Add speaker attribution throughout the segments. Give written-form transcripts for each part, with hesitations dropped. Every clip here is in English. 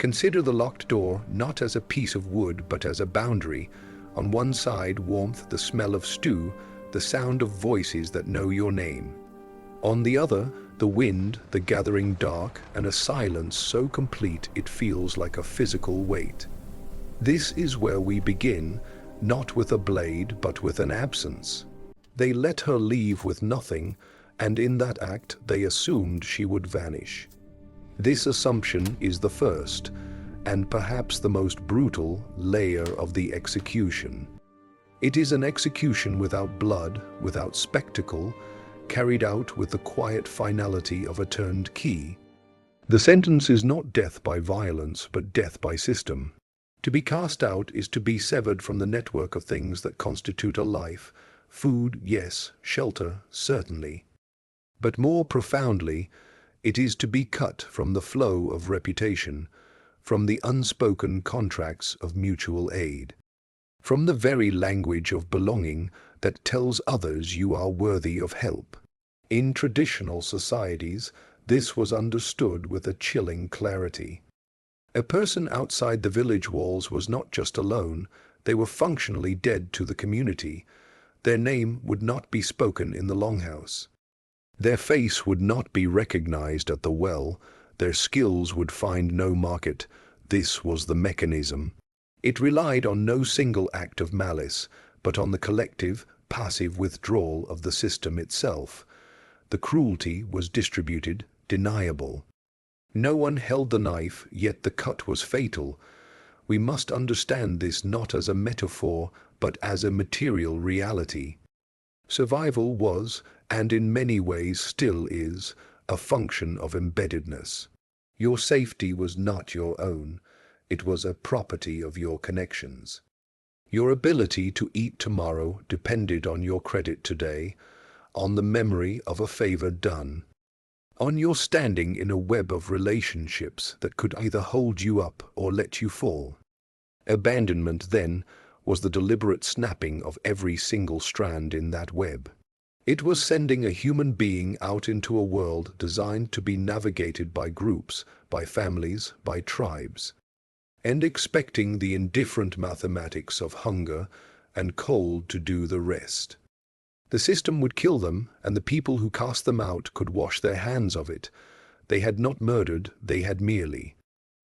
Speaker 1: Consider the locked door not as a piece of wood but as a boundary. On one side, warmth, the smell of stew, the sound of voices that know your name. On the other, the wind, the gathering dark, and a silence so complete it feels like a physical weight. This is where we begin, not with a blade but with an absence. They let her leave with nothing, and in that act they assumed she would vanish. This assumption is the first, and perhaps the most brutal, layer of the execution. It is an execution without blood, without spectacle, carried out with the quiet finality of a turned key. The sentence is not death by violence, but death by system. To be cast out is to be severed from the network of things that constitute a life. Food, yes; shelter, certainly. But more profoundly, it is to be cut from the flow of reputation, from the unspoken contracts of mutual aid, from the very language of belonging that tells others you are worthy of help. In traditional societies, this was understood with a chilling clarity. A person outside the village walls was not just alone, they were functionally dead to the community. Their name would not be spoken in the longhouse. Their face would not be recognized at the well, their skills would find no market. This was the mechanism. It relied on no single act of malice, but on the collective, passive withdrawal of the system itself. The cruelty was distributed, deniable. No one held the knife, yet the cut was fatal. We must understand this not as a metaphor, but as a material reality. Survival was, and in many ways still is, a function of embeddedness. Your safety was not your own, it was a property of your connections. Your ability to eat tomorrow depended on your credit today, on the memory of a favor done, on your standing in a web of relationships that could either hold you up or let you fall. Abandonment, then, was the deliberate snapping of every single strand in that web. It was sending a human being out into a world designed to be navigated by groups, by families, by tribes, and expecting the indifferent mathematics of hunger and cold to do the rest. The system would kill them, and the people who cast them out could wash their hands of it. They had not murdered, they had merely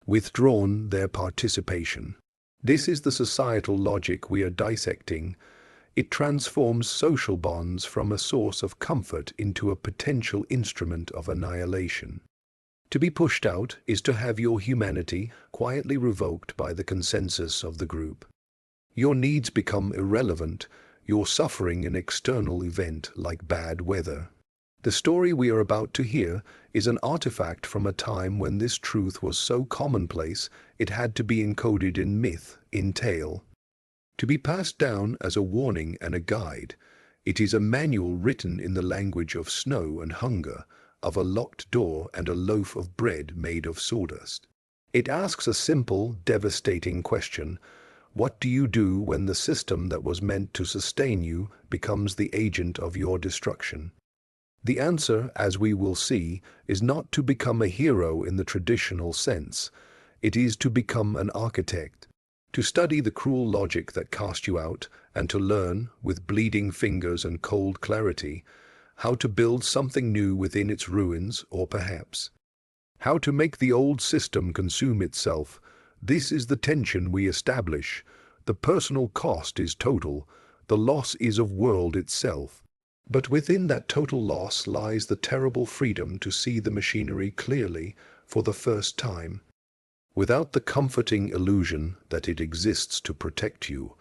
Speaker 1: withdrawn their participation. This is the societal logic we are dissecting. It transforms social bonds from a source of comfort into a potential instrument of annihilation. To be pushed out is to have your humanity quietly revoked by the consensus of the group. Your needs become irrelevant, your suffering an external event like bad weather. The story we are about to hear is an artifact from a time when this truth was so commonplace it had to be encoded in myth, in tale. To be passed down as a warning and a guide, it is a manual written in the language of snow and hunger, of a locked door and a loaf of bread made of sawdust. It asks a simple, devastating question: what do you do when the system that was meant to sustain you becomes the agent of your destruction? The answer, as we will see, is not to become a hero in the traditional sense. It is to become an architect, to study the cruel logic that cast you out, and to learn, with bleeding fingers and cold clarity, how to build something new within its ruins, or perhaps how to make the old system consume itself. This is the tension we establish. The personal cost is total, the loss is of world itself. But within that total loss lies the terrible freedom to see the machinery clearly for the first time, without the comforting illusion that it exists to protect you.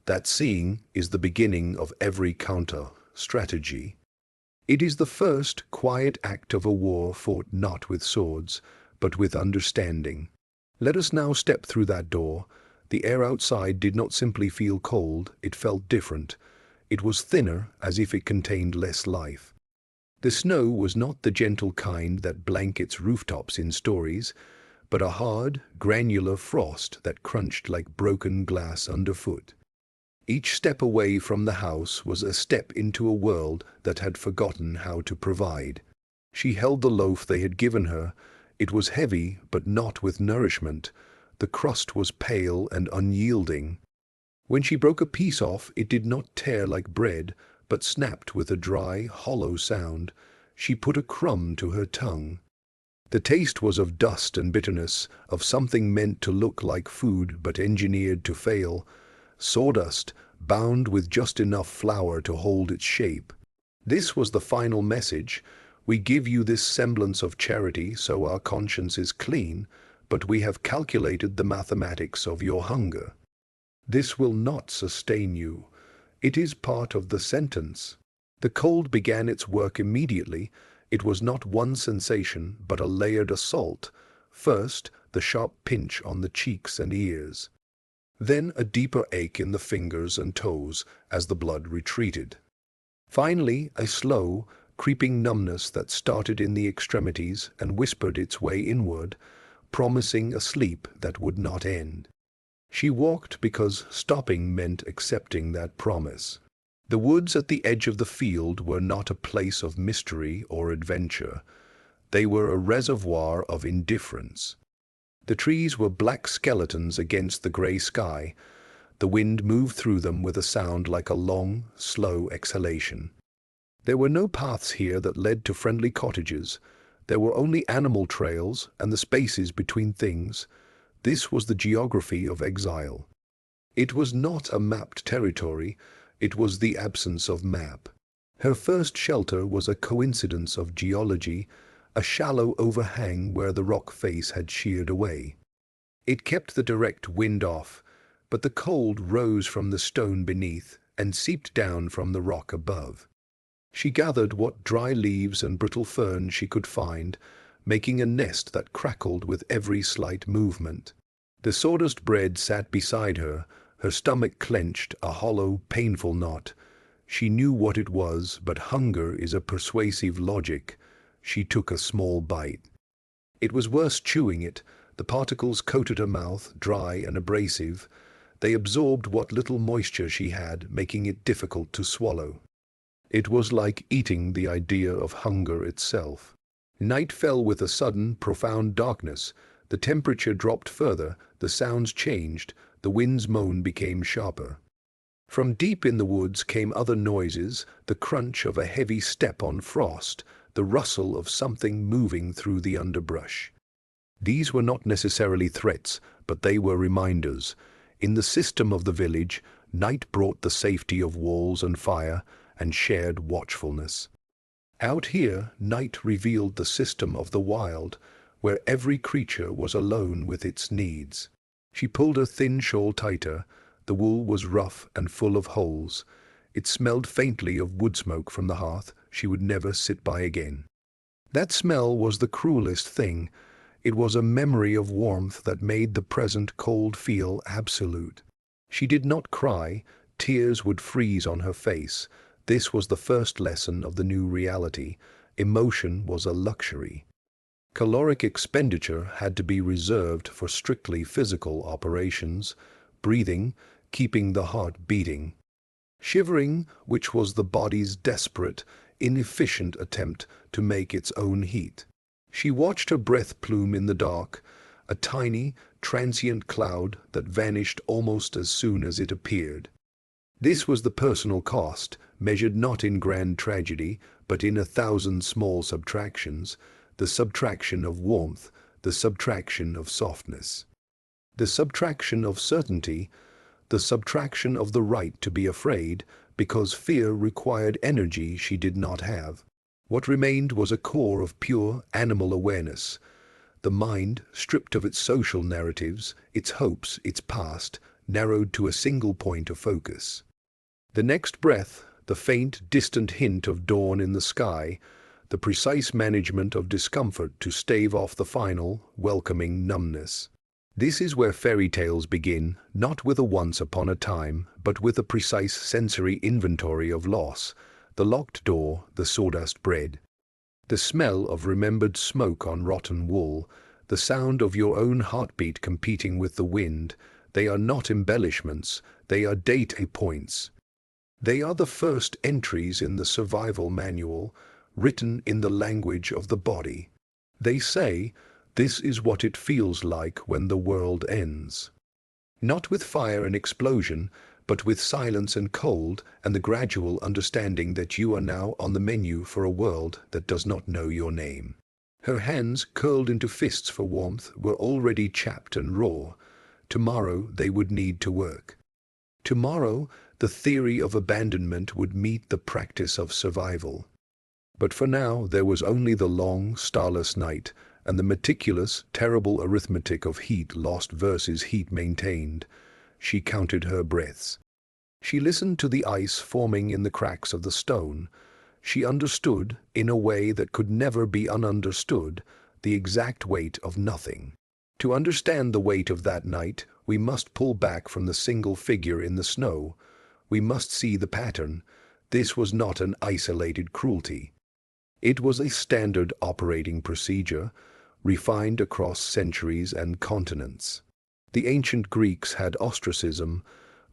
Speaker 1: That seeing is the beginning of every counter-strategy. It is the first quiet act of a war fought not with swords, but with understanding. Let us now step through that door. The air outside did not simply feel cold, it felt different. It was thinner, as if it contained less life. The snow was not the gentle kind that blankets rooftops in stories, but a hard, granular frost that crunched like broken glass underfoot. Each step away from the house was a step into a world that had forgotten how to provide. She held the loaf they had given her. It was heavy, but not with nourishment. The crust was pale and unyielding. When she broke a piece off, it did not tear like bread, but snapped with a dry, hollow sound. She put a crumb to her tongue. The taste was of dust and bitterness, of something meant to look like food but engineered to fail. Sawdust, bound with just enough flour to hold its shape. This was the final message. We give you this semblance of charity so our conscience is clean, but we have calculated the mathematics of your hunger. This will not sustain you. It is part of the sentence. The cold began its work immediately. It was not one sensation, but a layered assault. First, the sharp pinch on the cheeks and ears. Then a deeper ache in the fingers and toes as the blood retreated. Finally, a slow, creeping numbness that started in the extremities and whispered its way inward, promising a sleep that would not end. She walked because stopping meant accepting that promise. The woods at the edge of the field were not a place of mystery or adventure. They were a reservoir of indifference. The trees were black skeletons against the gray sky. The wind moved through them with a sound like a long, slow exhalation. There were no paths here that led to friendly cottages. There were only animal trails and the spaces between things. This was the geography of exile. It was not a mapped territory. It was the absence of map. Her first shelter was a coincidence of geology, a shallow overhang where the rock face had sheared away. It kept the direct wind off, but the cold rose from the stone beneath and seeped down from the rock above. She gathered what dry leaves and brittle fern she could find, making a nest that crackled with every slight movement. The sawdust bread sat beside her, her stomach clenched, a hollow, painful knot. She knew what it was, but hunger is a persuasive logic. She took a small bite. It was worse chewing it. The particles coated her mouth, dry and abrasive. They absorbed what little moisture she had, making it difficult to swallow. It was like eating the idea of hunger itself. Night fell with a sudden, profound darkness. The temperature dropped further, the sounds changed, the wind's moan became sharper. From deep in the woods came other noises, the crunch of a heavy step on frost, the rustle of something moving through the underbrush. These were not necessarily threats, but they were reminders. In the system of the village, night brought the safety of walls and fire, and shared watchfulness. Out here, night revealed the system of the wild, where every creature was alone with its needs. She pulled her thin shawl tighter. The wool was rough and full of holes. It smelled faintly of wood smoke from the hearth she would never sit by again. That smell was the cruelest thing. It was a memory of warmth that made the present cold feel absolute. She did not cry. Tears would freeze on her face. This was the first lesson of the new reality. Emotion was a luxury. Caloric expenditure had to be reserved for strictly physical operations, breathing, keeping the heart beating. Shivering, which was the body's desperate, inefficient attempt to make its own heat. She watched her breath plume in the dark, a tiny, transient cloud that vanished almost as soon as it appeared. This was the personal cost, measured not in grand tragedy, but in 1,000 small subtractions, the subtraction of warmth, the subtraction of softness, the subtraction of certainty, the subtraction of the right to be afraid, because fear required energy she did not have. What remained was a core of pure animal awareness. The mind, stripped of its social narratives, its hopes, its past, narrowed to a single point of focus. The next breath, the faint, distant hint of dawn in the sky, the precise management of discomfort to stave off the final, welcoming numbness. This is where fairy tales begin, not with a once upon a time, but with a precise sensory inventory of loss, the locked door, the sawdust bread, the smell of remembered smoke on rotten wool, the sound of your own heartbeat competing with the wind. They are not embellishments, they are data points. They are the first entries in the survival manual, written in the language of the body. They say, This is what it feels like when the world ends. Not with fire and explosion, but with silence and cold and the gradual understanding that you are now on the menu for a world that does not know your name. Her hands, curled into fists for warmth, were already chapped and raw. Tomorrow they would need to work. Tomorrow the theory of abandonment would meet the practice of survival. But for now there was only the long, starless night and the meticulous, terrible arithmetic of heat lost versus heat maintained. She counted her breaths. She listened to the ice forming in the cracks of the stone. She understood, in a way that could never be ununderstood, the exact weight of nothing. To understand the weight of that night, we must pull back from the single figure in the snow. We must see the pattern. This was not an isolated cruelty. It was a standard operating procedure, refined across centuries and continents. The ancient Greeks had ostracism,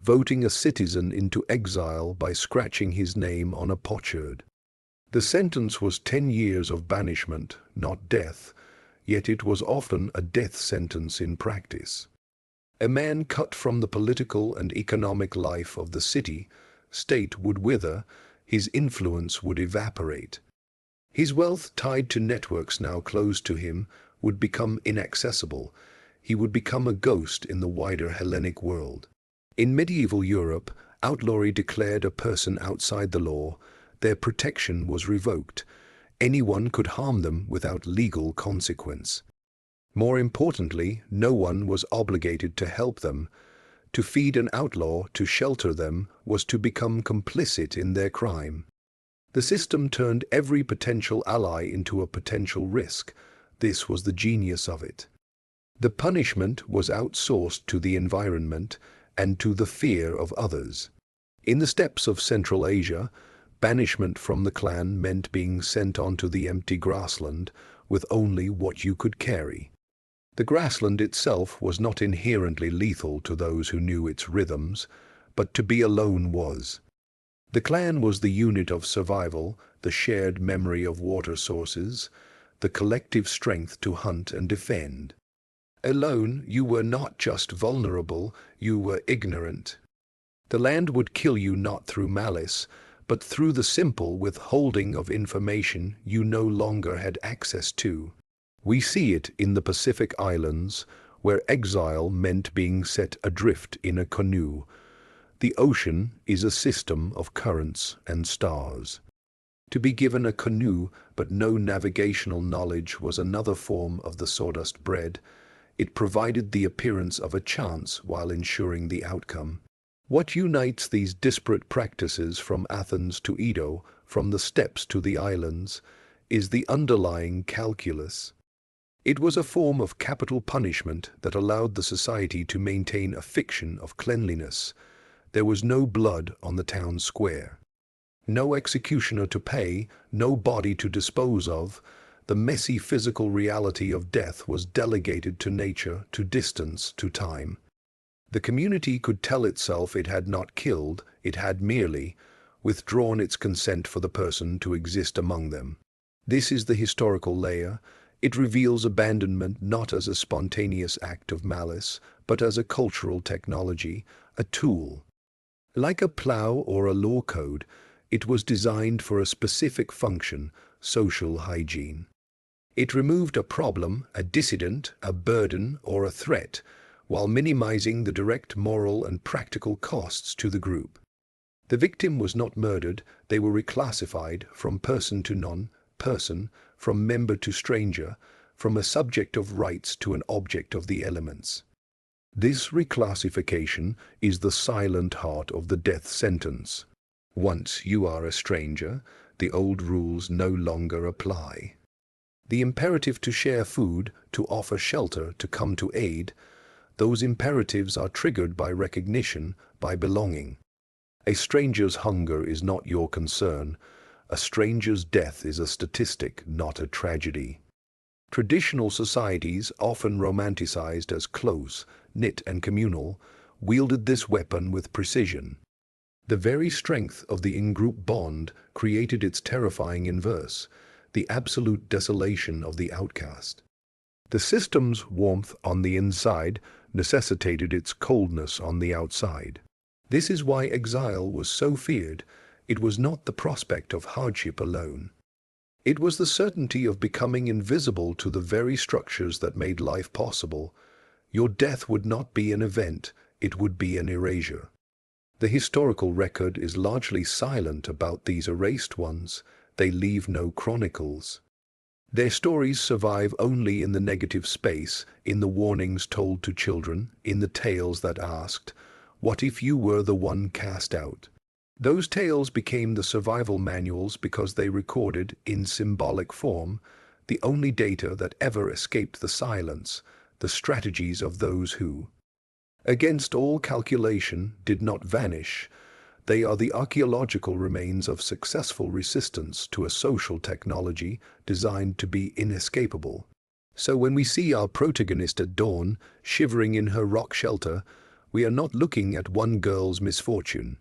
Speaker 1: voting a citizen into exile by scratching his name on a potsherd. The sentence was 10 years of banishment, not death, yet it was often a death sentence in practice. A man cut from the political and economic life of the state would wither, his influence would evaporate. His wealth, tied to networks now closed to him, would become inaccessible. He would become a ghost in the wider Hellenic world. In medieval Europe, outlawry declared a person outside the law. Their protection was revoked. Anyone could harm them without legal consequence. More importantly, no one was obligated to help them. To feed an outlaw, to shelter them, was to become complicit in their crime. The system turned every potential ally into a potential risk. This was the genius of it. The punishment was outsourced to the environment and to the fear of others. In the steppes of Central Asia, banishment from the clan meant being sent onto the empty grassland with only what you could carry. The grassland itself was not inherently lethal to those who knew its rhythms, but to be alone was. The clan was the unit of survival, the shared memory of water sources, the collective strength to hunt and defend. Alone, you were not just vulnerable, you were ignorant. The land would kill you not through malice, but through the simple withholding of information you no longer had access to. We see it in the Pacific Islands, where exile meant being set adrift in a canoe. The ocean is a system of currents and stars. To be given a canoe but no navigational knowledge was another form of the sawdust bread. It provided the appearance of a chance while ensuring the outcome. What unites these disparate practices from Athens to Edo, from the steppes to the islands, is the underlying calculus. It was a form of capital punishment that allowed the society to maintain a fiction of cleanliness. There was no blood on the town square. No executioner to pay, no body to dispose of. The messy physical reality of death was delegated to nature, to distance, to time. The community could tell itself it had not killed, it had merely withdrawn its consent for the person to exist among them. This is the historical layer. It reveals abandonment not as a spontaneous act of malice, but as a cultural technology, a tool. Like a plow or a law code, it was designed for a specific function, social hygiene. It removed a problem, a dissident, a burden, or a threat, while minimizing the direct moral and practical costs to the group. The victim was not murdered, they were reclassified from person to non-person, from member to stranger, from a subject of rights to an object of the elements. This reclassification is the silent heart of the death sentence. Once you are a stranger, the old rules no longer apply. The imperative to share food, to offer shelter, to come to aid, those imperatives are triggered by recognition, by belonging. A stranger's hunger is not your concern. A stranger's death is a statistic, not a tragedy. Traditional societies, often romanticized as close, knit and communal, wielded this weapon with precision. The very strength of the in-group bond created its terrifying inverse, the absolute desolation of the outcast. The system's warmth on the inside necessitated its coldness on the outside. This is why exile was so feared. It was not the prospect of hardship alone. It was the certainty of becoming invisible to the very structures that made life possible. Your death would not be an event, it would be an erasure. The historical record is largely silent about these erased ones. They leave no chronicles. Their stories survive only in the negative space, in the warnings told to children, in the tales that asked, "What if you were the one cast out?" Those tales became the survival manuals because they recorded, in symbolic form, the only data that ever escaped the silence, the strategies of those who, against all calculation, did not vanish. They are the archaeological remains of successful resistance to a social technology designed to be inescapable. So when we see our protagonist at dawn, shivering in her rock shelter, we are not looking at one girl's misfortune.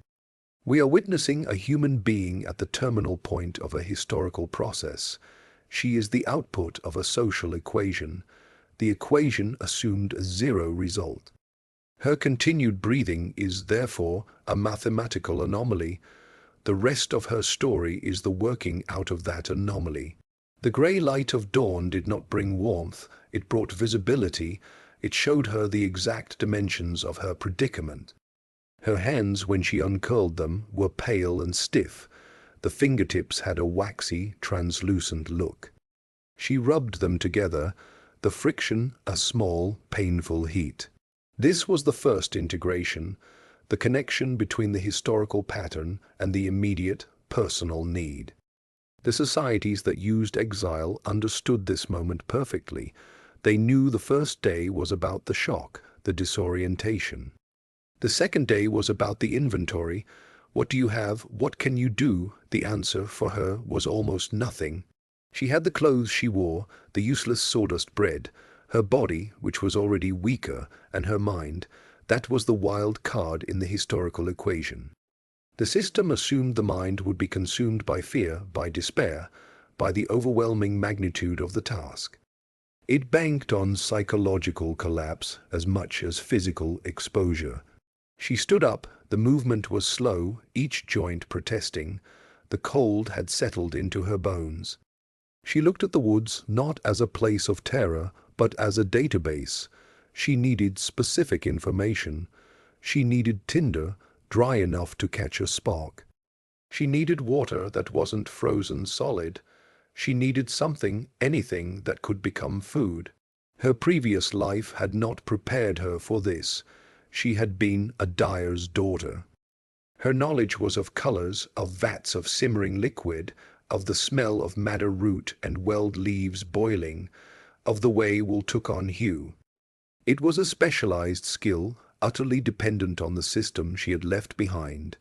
Speaker 1: We are witnessing a human being at the terminal point of a historical process. She is the output of a social equation. The equation assumed a zero result. Her continued breathing is, therefore, a mathematical anomaly. The rest of her story is the working out of that anomaly. The grey light of dawn did not bring warmth, it brought visibility. It showed her the exact dimensions of her predicament. Her hands, when she uncurled them, were pale and stiff. The fingertips had a waxy, translucent look. She rubbed them together, the friction a small, painful heat. This was the first integration, the connection between the historical pattern and the immediate, personal need. The societies that used exile understood this moment perfectly. They knew the first day was about the shock, the disorientation. The second day was about the inventory. What do you have? What can you do? The answer for her was almost nothing. She had the clothes she wore, the useless sawdust bread, her body, which was already weaker, and her mind. That was the wild card in the historical equation. The system assumed the mind would be consumed by fear, by despair, by the overwhelming magnitude of the task. It banked on psychological collapse as much as physical exposure. She stood up, the movement was slow, each joint protesting. The cold had settled into her bones. She looked at the woods not as a place of terror, but as a database. She needed specific information. She needed tinder, dry enough to catch a spark. She needed water that wasn't frozen solid. She needed something, anything that could become food. Her previous life had not prepared her for this. She had been a dyer's daughter. Her knowledge was of colors, of vats of simmering liquid, of the smell of madder root and weld leaves boiling, of the way wool took on hue. It was a specialized skill, utterly dependent on the system she had left behind.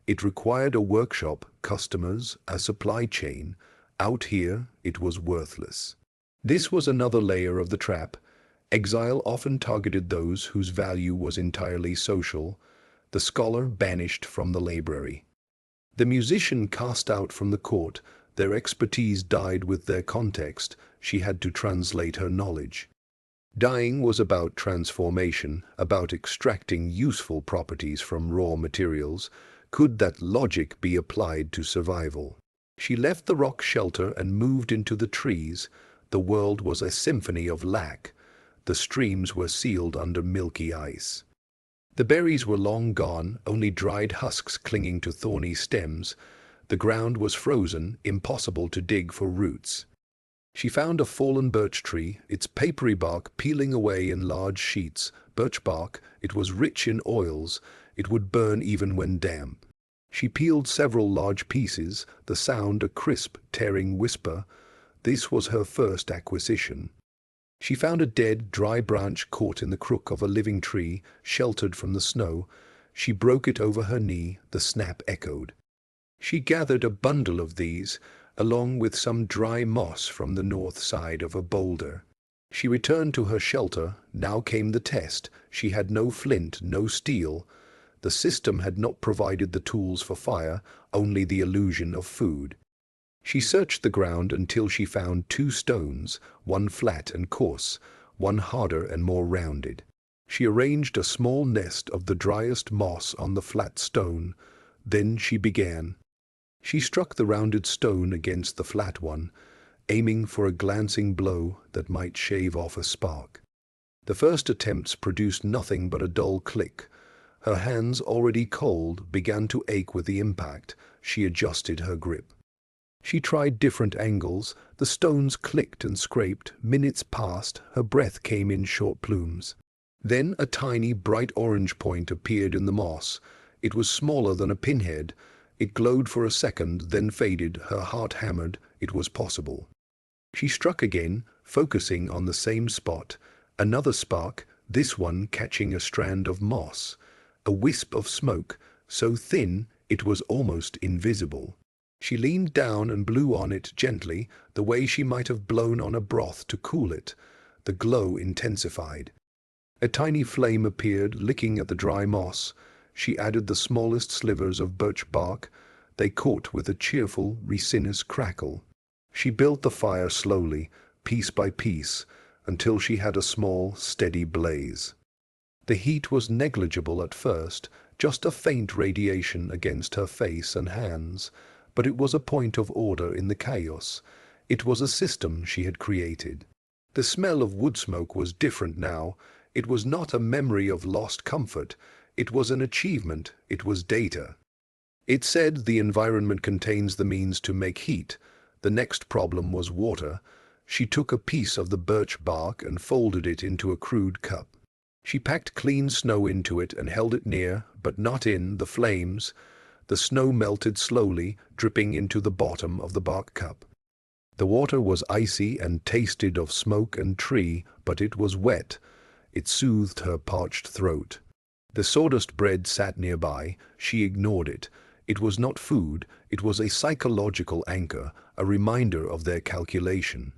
Speaker 1: It required a workshop, customers, a supply chain. Out here, it was worthless. This was another layer of the trap. Exile often targeted those whose value was entirely social, the scholar banished from the library, the musician cast out from the court. Their expertise died with their context. She had to translate her knowledge. Dying was about transformation, about extracting useful properties from raw materials. Could that logic be applied to survival? She left the rock shelter and moved into the trees. The world was a symphony of lack. The streams were sealed under milky ice. The berries were long gone, only dried husks clinging to thorny stems. The ground was frozen, impossible to dig for roots. She found a fallen birch tree, its papery bark peeling away in large sheets. Birch bark, it was rich in oils. It would burn even when damp. She peeled several large pieces, the sound a crisp, tearing whisper. This was her first acquisition. She found a dead, dry branch caught in the crook of a living tree, sheltered from the snow. She broke it over her knee, the snap echoed. She gathered a bundle of these, along with some dry moss from the north side of a boulder. She returned to her shelter. Now came the test. She had no flint, no steel. The system had not provided the tools for fire, only the illusion of food. She searched the ground until she found two stones, one flat and coarse, one harder and more rounded. She arranged a small nest of the driest moss on the flat stone. Then she began. She struck the rounded stone against the flat one, aiming for a glancing blow that might shave off a spark. The first attempts produced nothing but a dull click. Her hands, already cold, began to ache with the impact. She adjusted her grip. She tried different angles. The stones clicked and scraped. Minutes passed. Her breath came in short plumes. Then a tiny, bright orange point appeared in the moss. It was smaller than a pinhead. It glowed for a second, then faded. Her heart hammered. It was possible. She struck again, focusing on the same spot. Another spark, this one catching a strand of moss. A wisp of smoke, so thin it was almost invisible. She leaned down and blew on it gently, the way she might have blown on a broth to cool it. The glow intensified. A tiny flame appeared, licking at the dry moss. She added the smallest slivers of birch bark. They caught with a cheerful, resinous crackle. She built the fire slowly, piece by piece, until she had a small, steady blaze. The heat was negligible at first, just a faint radiation against her face and hands, but it was a point of order in the chaos. It was a system she had created. The smell of wood smoke was different now. It was not a memory of lost comfort. It was an achievement. It was data. It said the environment contains the means to make heat. The next problem was water. She took a piece of the birch bark and folded it into a crude cup. She packed clean snow into it and held it near, but not in, the flames. The snow melted slowly, dripping into the bottom of the bark cup. The water was icy and tasted of smoke and tree, but it was wet. It soothed her parched throat. The sawdust bread sat nearby. She ignored it. It was not food. It was a psychological anchor, a reminder of their calculation.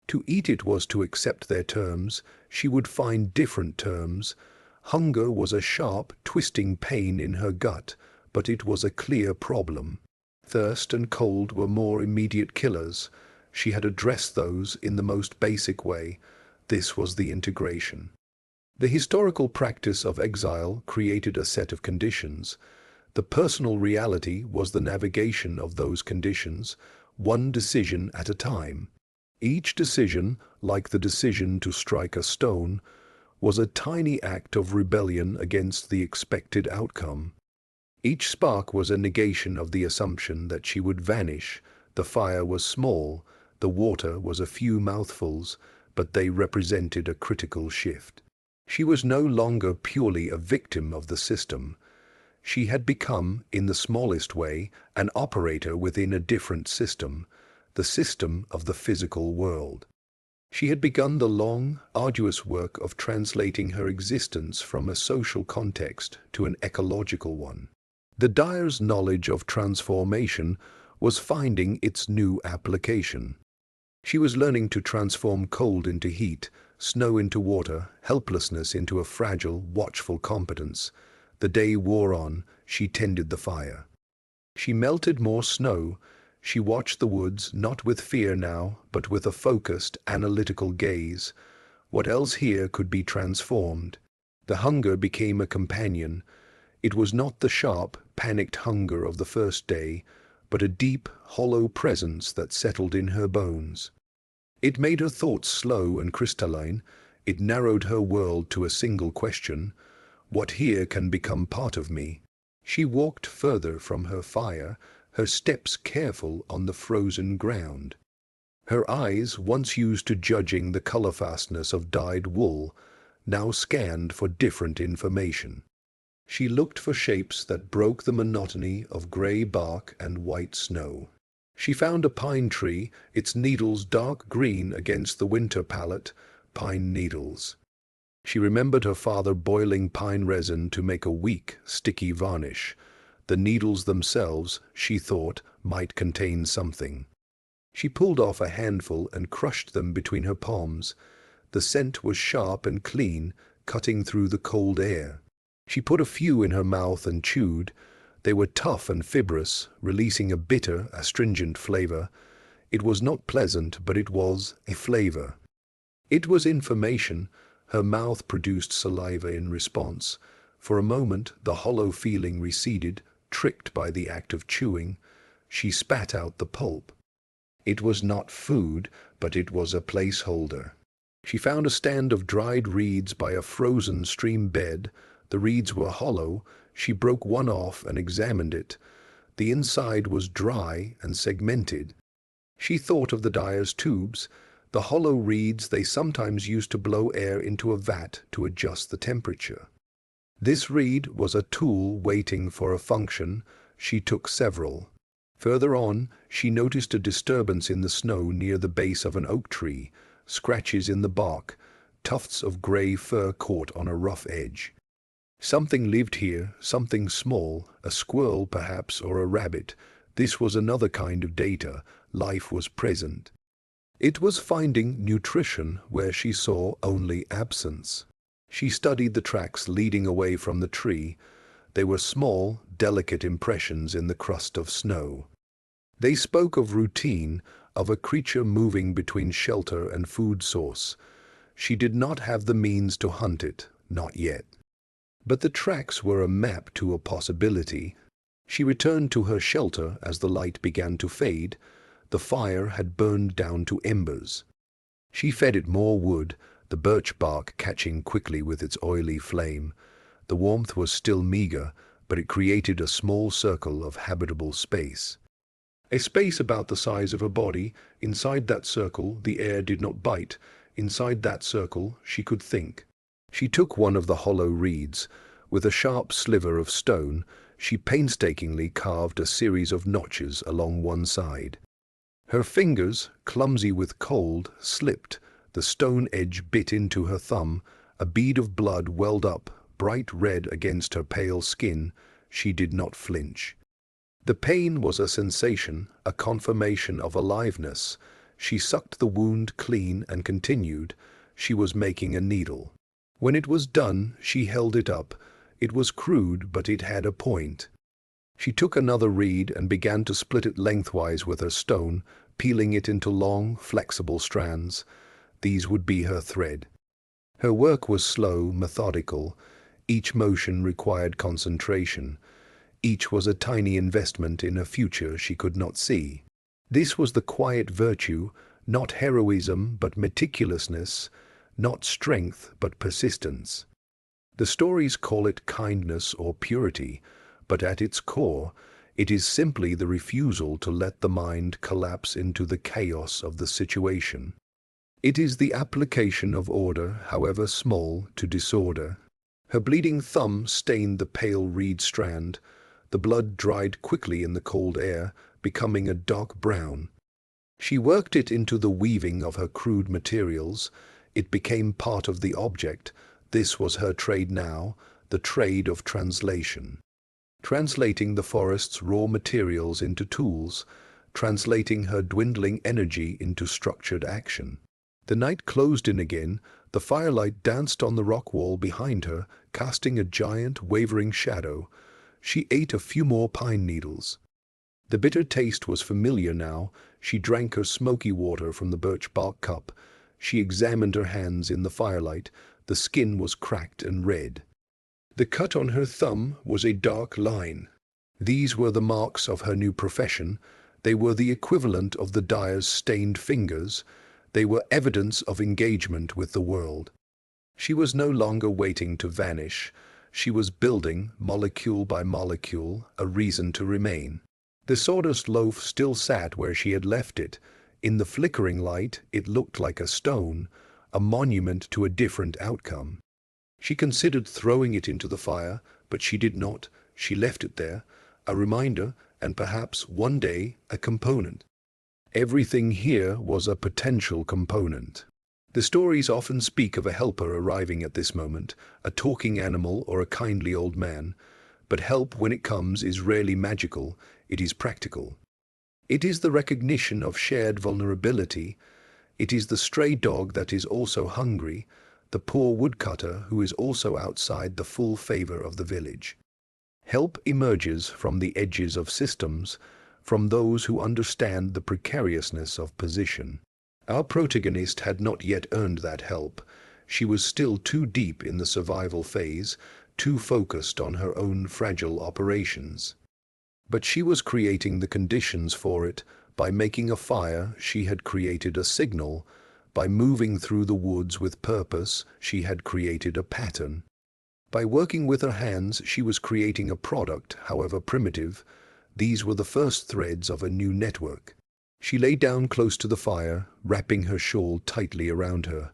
Speaker 1: To eat it was to accept their terms. She would find different terms. Hunger was a sharp, twisting pain in her gut, but it was a clear problem. Thirst and cold were more immediate killers. She had addressed those in the most basic way. This was the integration. The historical practice of exile created a set of conditions. The personal reality was the navigation of those conditions, one decision at a time. Each decision, like the decision to strike a stone, was a tiny act of rebellion against the expected outcome. Each spark was a negation of the assumption that she would vanish. The fire was small, the water was a few mouthfuls, but they represented a critical shift. She was no longer purely a victim of the system. She had become, in the smallest way, an operator within a different system, the system of the physical world. She had begun the long, arduous work of translating her existence from a social context to an ecological one. The dyer's knowledge of transformation was finding its new application. She was learning to transform cold into heat, snow into water, helplessness into a fragile, watchful competence. The day wore on. She tended the fire. She melted more snow. She watched the woods, not with fear now, but with a focused, analytical gaze. What else here could be transformed? The hunger became a companion. It was not the sharp, panicked hunger of the first day, but a deep, hollow presence that settled in her bones. It made her thoughts slow and crystalline. It narrowed her world to a single question: what here can become part of me? She walked further from her fire, her steps careful on the frozen ground. Her eyes, once used to judging the color fastness of dyed wool, now scanned for different information. She looked for shapes that broke the monotony of gray bark and white snow. She found a pine tree, its needles dark green against the winter palette, pine needles. She remembered her father boiling pine resin to make a weak, sticky varnish. The needles themselves, she thought, might contain something. She pulled off a handful and crushed them between her palms. The scent was sharp and clean, cutting through the cold air. She put a few in her mouth and chewed. They were tough and fibrous, releasing a bitter, astringent flavor. It was not pleasant, but it was a flavor. It was information. Her mouth produced saliva in response. For a moment, the hollow feeling receded, tricked by the act of chewing. She spat out the pulp. It was not food, but it was a placeholder. She found a stand of dried reeds by a frozen stream bed. The reeds were hollow. She broke one off and examined it. The inside was dry and segmented. She thought of the dyer's tubes, the hollow reeds they sometimes used to blow air into a vat to adjust the temperature. This reed was a tool waiting for a function. She took several. Further on, she noticed a disturbance in the snow near the base of an oak tree, scratches in the bark, tufts of gray fur caught on a rough edge. Something lived here, something small, a squirrel perhaps, or a rabbit. This was another kind of data. Life was present. It was finding nutrition where she saw only absence. She studied the tracks leading away from the tree. They were small, delicate impressions in the crust of snow. They spoke of routine, of a creature moving between shelter and food source. She did not have the means to hunt it, not yet. But the tracks were a map to a possibility. She returned to her shelter as the light began to fade. The fire had burned down to embers. She fed it more wood, the birch bark catching quickly with its oily flame. The warmth was still meager, but it created a small circle of habitable space. A space about the size of her body. Inside that circle, the air did not bite. Inside that circle, she could think. She took one of the hollow reeds. With a sharp sliver of stone, she painstakingly carved a series of notches along one side. Her fingers, clumsy with cold, slipped. The stone edge bit into her thumb. A bead of blood welled up, bright red against her pale skin. She did not flinch. The pain was a sensation, a confirmation of aliveness. She sucked the wound clean and continued. She was making a needle. When it was done, she held it up. It was crude, but it had a point. She took another reed and began to split it lengthwise with her stone, peeling it into long, flexible strands. These would be her thread. Her work was slow, methodical. Each motion required concentration. Each was a tiny investment in a future she could not see. This was the quiet virtue, not heroism but meticulousness, not strength but persistence. The stories call it kindness or purity, but at its core, it is simply the refusal to let the mind collapse into the chaos of the situation. It is the application of order, however small, to disorder. Her bleeding thumb stained the pale reed strand. The blood dried quickly in the cold air, becoming a dark brown. She worked it into the weaving of her crude materials. It became part of the object. This was her trade now, the trade of translation. Translating the forest's raw materials into tools, translating her dwindling energy into structured action. The night closed in again. The firelight danced on the rock wall behind her, casting a giant, wavering shadow. She ate a few more pine needles. The bitter taste was familiar now. She drank her smoky water from the birch bark cup. She examined her hands in the firelight. The skin was cracked and red. The cut on her thumb was a dark line. These were the marks of her new profession. They were the equivalent of the dyer's stained fingers. They were evidence of engagement with the world. She was no longer waiting to vanish. She was building, molecule by molecule, a reason to remain. The sawdust loaf still sat where she had left it. In the flickering light, it looked like a stone, a monument to a different outcome. She considered throwing it into the fire, but she did not. She left it there, a reminder, and perhaps, one day, a component. Everything here was a potential component. The stories often speak of a helper arriving at this moment, a talking animal or a kindly old man. But help, when it comes, is rarely magical. It is practical. It is the recognition of shared vulnerability. It is the stray dog that is also hungry, the poor woodcutter who is also outside the full favor of the village. Help emerges from the edges of systems, from those who understand the precariousness of position. Our protagonist had not yet earned that help. She was still too deep in the survival phase, too focused on her own fragile operations. But she was creating the conditions for it. By making a fire, she had created a signal. By moving through the woods with purpose, she had created a pattern. By working with her hands, she was creating a product, however primitive. These were the first threads of a new network. She lay down close to the fire, wrapping her shawl tightly around her.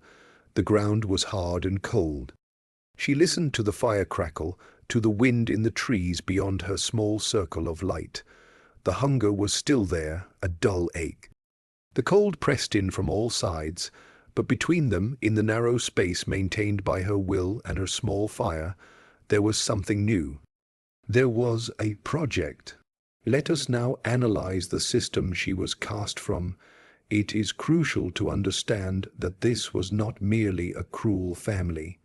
Speaker 1: The ground was hard and cold. She listened to the fire crackle, to the wind in the trees beyond her small circle of light. The hunger was still there, a dull ache. The cold pressed in from all sides, but between them, in the narrow space maintained by her will and her small fire, there was something new. There was a project. Let us now analyze the system she was cast from. It is crucial to understand that this was not merely a cruel family.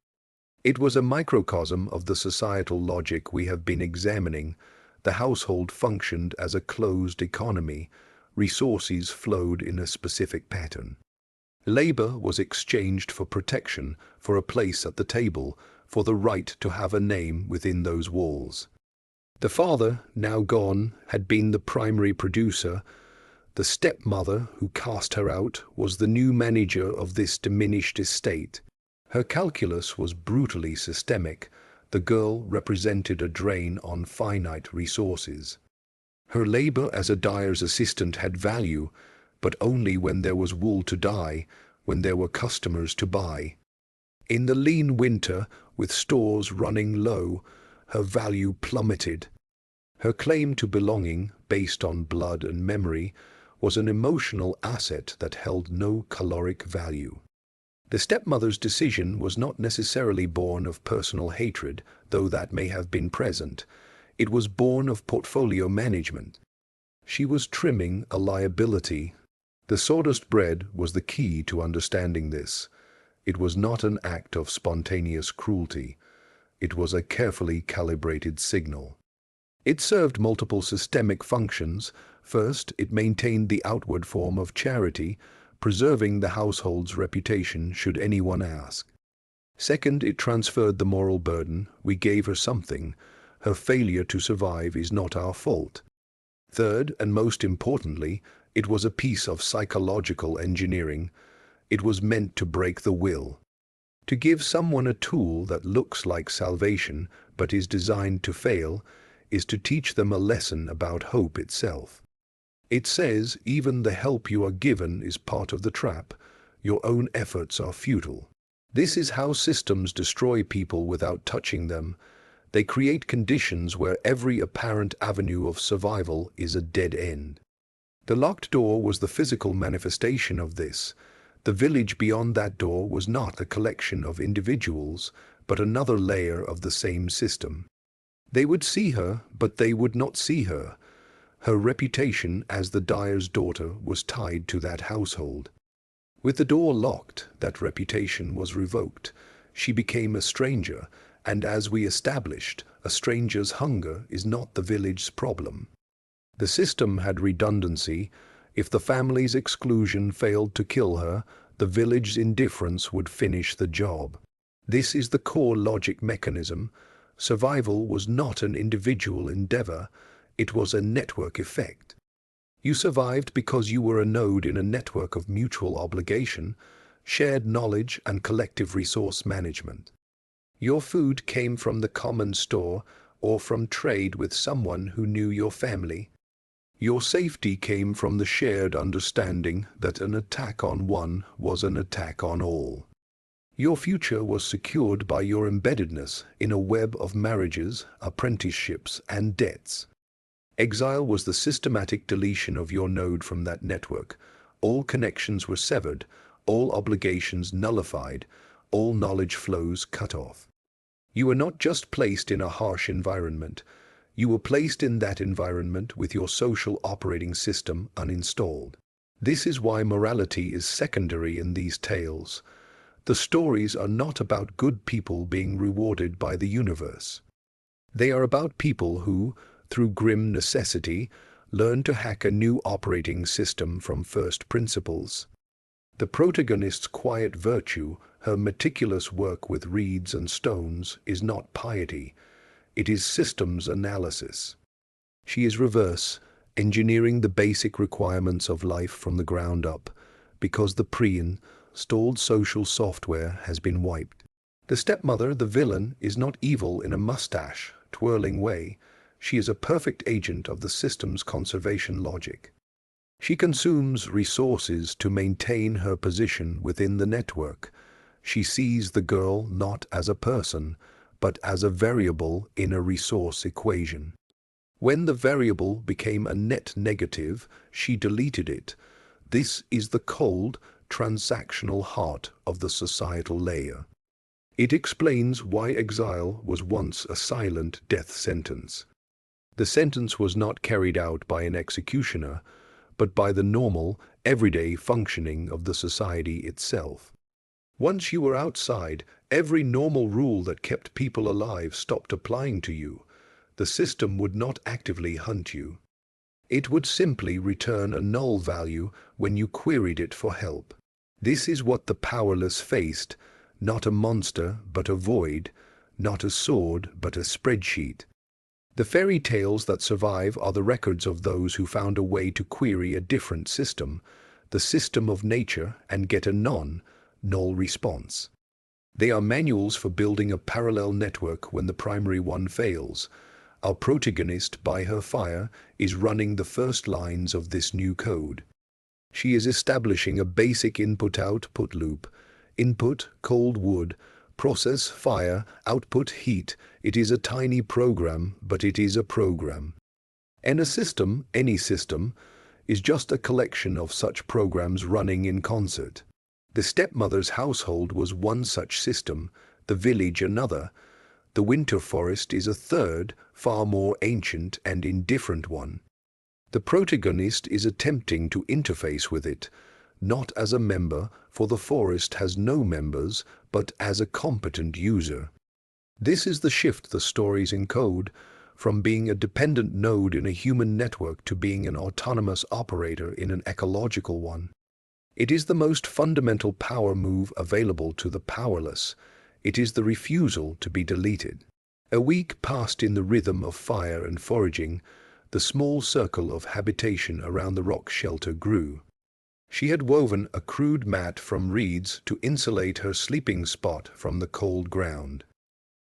Speaker 1: It was a microcosm of the societal logic we have been examining. The household functioned as a closed economy. Resources flowed in a specific pattern. Labor was exchanged for protection, for a place at the table, for the right to have a name within those walls. The father, now gone, had been the primary producer. The stepmother, who cast her out, was the new manager of this diminished estate. Her calculus was brutally systemic. The girl represented a drain on finite resources. Her labor as a dyer's assistant had value, but only when there was wool to dye, when there were customers to buy. In the lean winter, with stores running low, her value plummeted. Her claim to belonging, based on blood and memory, was an emotional asset that held no caloric value. The stepmother's decision was not necessarily born of personal hatred, though that may have been present. It was born of portfolio management. She was trimming a liability. The sawdust bread was the key to understanding this. It was not an act of spontaneous cruelty. It was a carefully calibrated signal. It served multiple systemic functions. First, it maintained the outward form of charity, preserving the household's reputation should anyone ask. Second, it transferred the moral burden. We gave her something. Her failure to survive is not our fault. Third, and most importantly, it was a piece of psychological engineering. It was meant to break the will. To give someone a tool that looks like salvation but is designed to fail is to teach them a lesson about hope itself. It says even the help you are given is part of the trap. Your own efforts are futile. This is how systems destroy people without touching them. They create conditions where every apparent avenue of survival is a dead end. The locked door was the physical manifestation of this. The village beyond that door was not a collection of individuals, but another layer of the same system. They would see her, but they would not see her. Her reputation as the dyer's daughter was tied to that household. With the door locked, that reputation was revoked. She became a stranger, and as we established, a stranger's hunger is not the village's problem. The system had redundancy. If the family's exclusion failed to kill her, the village's indifference would finish the job. This is the core logic mechanism. Survival was not an individual endeavor. It was a network effect. You survived because you were a node in a network of mutual obligation, shared knowledge, and collective resource management. Your food came from the common store or from trade with someone who knew your family. Your safety came from the shared understanding that an attack on one was an attack on all. Your future was secured by your embeddedness in a web of marriages, apprenticeships, and debts. Exile was the systematic deletion of your node from that network. All connections were severed, all obligations nullified, all knowledge flows cut off. You were not just placed in a harsh environment. You were placed in that environment with your social operating system uninstalled. This is why morality is secondary in these tales. The stories are not about good people being rewarded by the universe. They are about people who, through grim necessity, learn to hack a new operating system from first principles. The protagonist's quiet virtue, her meticulous work with reeds and stones, is not piety, it is systems analysis. She is reverse, engineering the basic requirements of life from the ground up, because the pre-installed social software has been wiped. The stepmother, the villain, is not evil in a mustache-twirling way. She is a perfect agent of the system's conservation logic. She consumes resources to maintain her position within the network. She sees the girl not as a person, but as a variable in a resource equation. When the variable became a net negative, she deleted it. This is the cold, transactional heart of the societal layer. It explains why exile was once a silent death sentence. The sentence was not carried out by an executioner, but by the normal, everyday functioning of the society itself. Once you were outside, every normal rule that kept people alive stopped applying to you. The system would not actively hunt you. It would simply return a null value when you queried it for help. This is what the powerless faced, not a monster but a void, not a sword but a spreadsheet. The fairy tales that survive are the records of those who found a way to query a different system, the system of nature, and get a null response. They are manuals for building a parallel network when the primary one fails. Our protagonist, by her fire, is running the first lines of this new code. She is establishing a basic input-output loop. Input, cold wood. Process, fire. Output, heat. It is a tiny program, but it is a program. And a system, any system, is just a collection of such programs running in concert. The stepmother's household was one such system, the village another. The winter forest is a third, far more ancient and indifferent one. The protagonist is attempting to interface with it, not as a member, for the forest has no members, but as a competent user. This is the shift the stories encode, from being a dependent node in a human network to being an autonomous operator in an ecological one. It is the most fundamental power move available to the powerless. It is the refusal to be deleted. A week passed in the rhythm of fire and foraging. The small circle of habitation around the rock shelter grew. She had woven a crude mat from reeds to insulate her sleeping spot from the cold ground.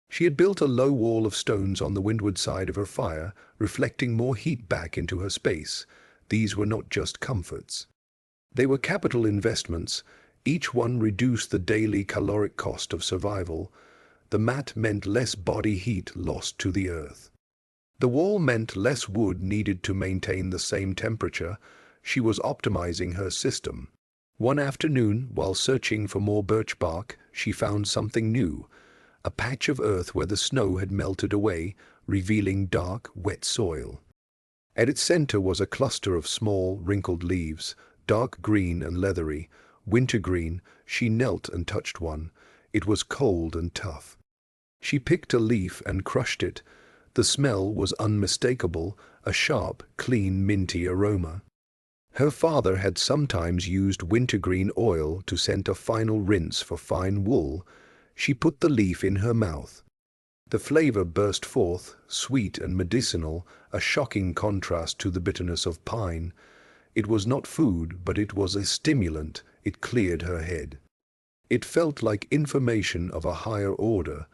Speaker 1: She had built a low wall of stones on the windward side of her fire, reflecting more heat back into her space. These were not just comforts. They were capital investments. Each one reduced the daily caloric cost of survival. The mat meant less body heat lost to the earth. The wall meant less wood needed to maintain the same temperature. She was optimizing her system. One afternoon, while searching for more birch bark, she found something new. A patch of earth where the snow had melted away, revealing dark, wet soil. At its center was a cluster of small, wrinkled leaves, dark green and leathery. Wintergreen. She knelt and touched one. It was cold and tough. She picked a leaf and crushed it. The smell was unmistakable, a sharp, clean, minty aroma. Her father had sometimes used wintergreen oil to scent a final rinse for fine wool. She put the leaf in her mouth. The flavor burst forth, sweet and medicinal, a shocking contrast to the bitterness of pine. It was not food, but it was a stimulant. It cleared her head. It felt like information of a higher order.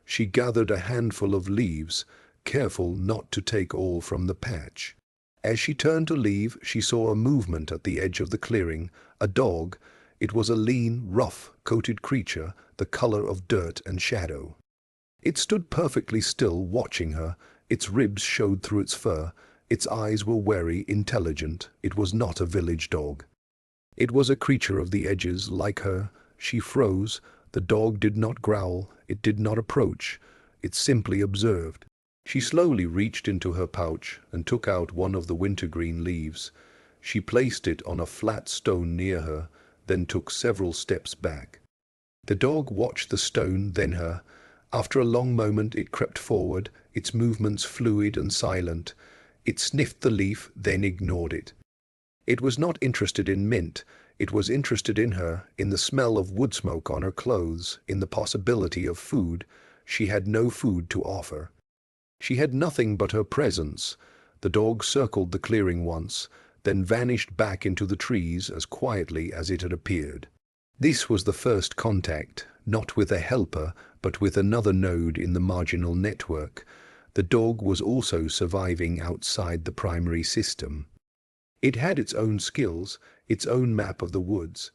Speaker 1: She gathered a handful of leaves, careful not to take all from the patch. As she turned to leave, she saw a movement at the edge of the clearing. A dog. It was a lean, rough-coated creature, the color of dirt and shadow. It stood perfectly still, watching her. Its ribs showed through its fur. Its eyes were wary, intelligent. It was not a village dog. It was a creature of the edges, like her. She froze. The dog did not growl. It did not approach. It simply observed. She slowly reached into her pouch and took out one of the wintergreen leaves. She placed it on a flat stone near her, then took several steps back. The dog watched the stone, then her. After a long moment it crept forward, its movements fluid and silent. It sniffed the leaf, then ignored it. It was not interested in mint, it was interested in her, in the smell of wood smoke on her clothes, in the possibility of food. She had no food to offer. She had nothing but her presence. The dog circled the clearing once, then vanished back into the trees as quietly as it had appeared. This was the first contact, not with a helper, but with another node in the marginal network. The dog was also surviving outside the primary system. It had its own skills, its own map of the woods.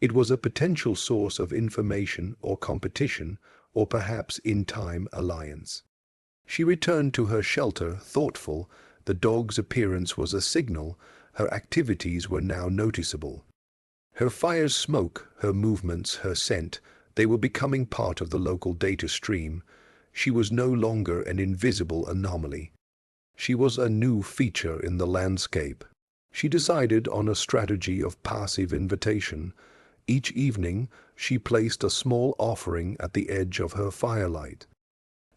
Speaker 1: It was a potential source of information or competition, or perhaps in time alliance. She returned to her shelter, thoughtful. The dog's appearance was a signal. Her activities were now noticeable. Her fire's smoke, her movements, her scent, they were becoming part of the local data stream. She was no longer an invisible anomaly. She was a new feature in the landscape. She decided on a strategy of passive invitation. Each evening, she placed a small offering at the edge of her firelight.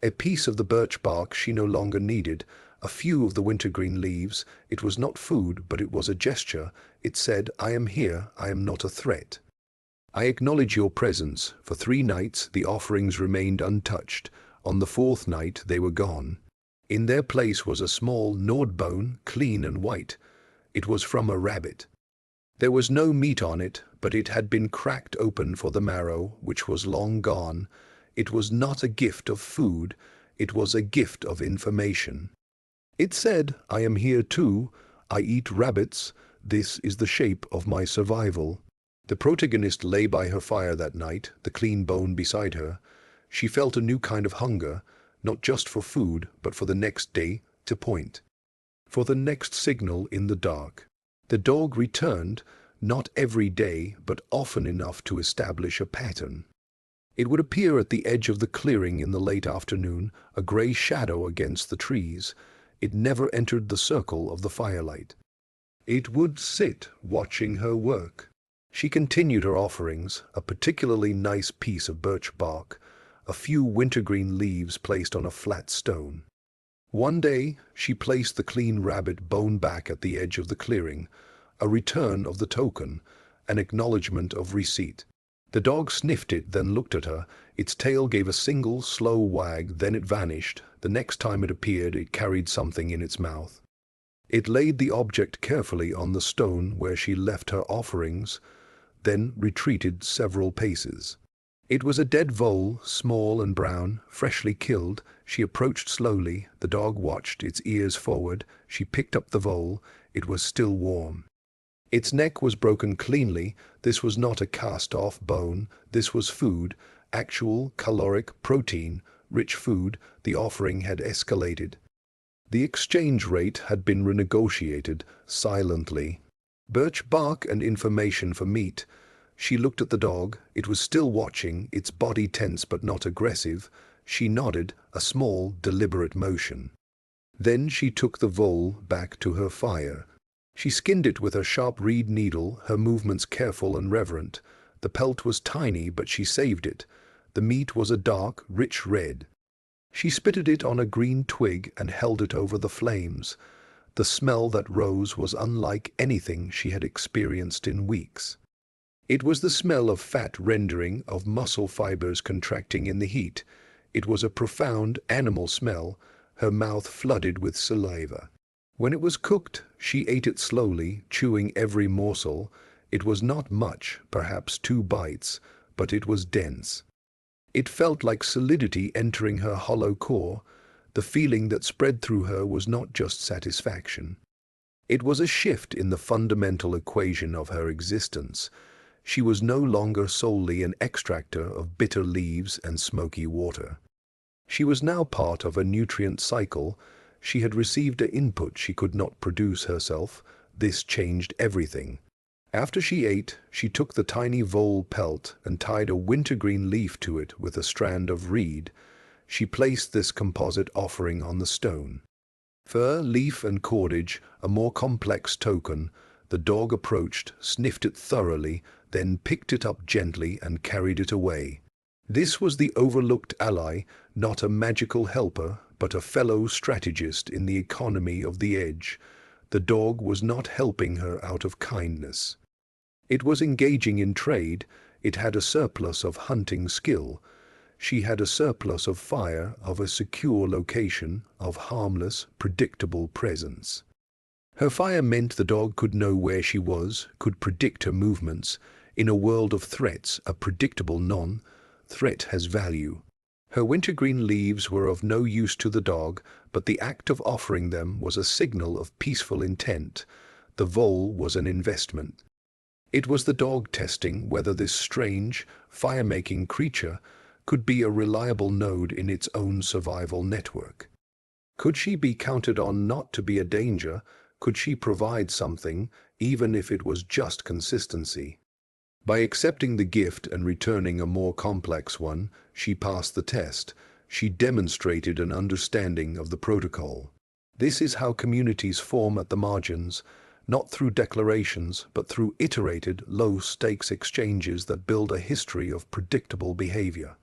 Speaker 1: A piece of the birch bark she no longer needed, a few of the wintergreen leaves. It was not food, but it was a gesture. It said, "I am here, I am not a threat. I acknowledge your presence." For 3 nights the offerings remained untouched. On the 4th night they were gone. In their place was a small gnawed bone, clean and white. It was from a rabbit. There was no meat on it, but it had been cracked open for the marrow, which was long gone. It was not a gift of food, it was a gift of information. It said, "I am here too. I eat rabbits. This is the shape of my survival." The protagonist lay by her fire that night, the clean bone beside her. She felt a new kind of hunger, not just for food, but for the next day to point. For the next signal in the dark. The dog returned, not every day, but often enough to establish a pattern. It would appear at the edge of the clearing in the late afternoon, a gray shadow against the trees. It never entered the circle of the firelight. It would sit, watching her work. She continued her offerings, a particularly nice piece of birch bark, a few wintergreen leaves placed on a flat stone. One day she placed the clean rabbit bone back at the edge of the clearing, a return of the token, an acknowledgement of receipt. The dog sniffed it, then looked at her. Its tail gave a single, slow wag, then it vanished. The next time it appeared, it carried something in its mouth. It laid the object carefully on the stone where she left her offerings, then retreated several paces. It was a dead vole, small and brown, freshly killed. She approached slowly. The dog watched, its ears forward. She picked up the vole. It was still warm. Its neck was broken cleanly. This was not a cast-off bone. This was food, actual caloric protein, rich food. The offering had escalated. The exchange rate had been renegotiated, silently. Birch bark and information for meat. She looked at the dog. It was still watching, its body tense but not aggressive. She nodded, a small, deliberate motion. Then she took the vole back to her fire. She skinned it with her sharp reed needle, her movements careful and reverent. The pelt was tiny, but she saved it. The meat was a dark, rich red. She spitted it on a green twig and held it over the flames. The smell that rose was unlike anything she had experienced in weeks. It was the smell of fat rendering, of muscle fibers contracting in the heat. It was a profound animal smell, her mouth flooded with saliva. When it was cooked, she ate it slowly, chewing every morsel. It was not much, perhaps 2 bites, but it was dense. It felt like solidity entering her hollow core. The feeling that spread through her was not just satisfaction. It was a shift in the fundamental equation of her existence. She was no longer solely an extractor of bitter leaves and smoky water. She was now part of a nutrient cycle. She had received an input she could not produce herself. This changed everything. After she ate, she took the tiny vole pelt and tied a wintergreen leaf to it with a strand of reed. She placed this composite offering on the stone. Fur, leaf, and cordage, a more complex token. The dog approached, sniffed it thoroughly, then picked it up gently and carried it away. This was the overlooked ally, not a magical helper, but a fellow strategist in the economy of the edge. The dog was not helping her out of kindness. It was engaging in trade. It had a surplus of hunting skill. She had a surplus of fire, of a secure location, of harmless, predictable presence. Her fire meant the dog could know where she was, could predict her movements. In a world of threats, a predictable non-threat has value. Her wintergreen leaves were of no use to the dog, but the act of offering them was a signal of peaceful intent. The vole was an investment. It was the dog testing whether this strange, fire-making creature could be a reliable node in its own survival network. Could she be counted on not to be a danger? Could she provide something, even if it was just consistency? By accepting the gift and returning a more complex one, she passed the test. She demonstrated an understanding of the protocol. This is how communities form at the margins, not through declarations, but through iterated, low-stakes exchanges that build a history of predictable behavior.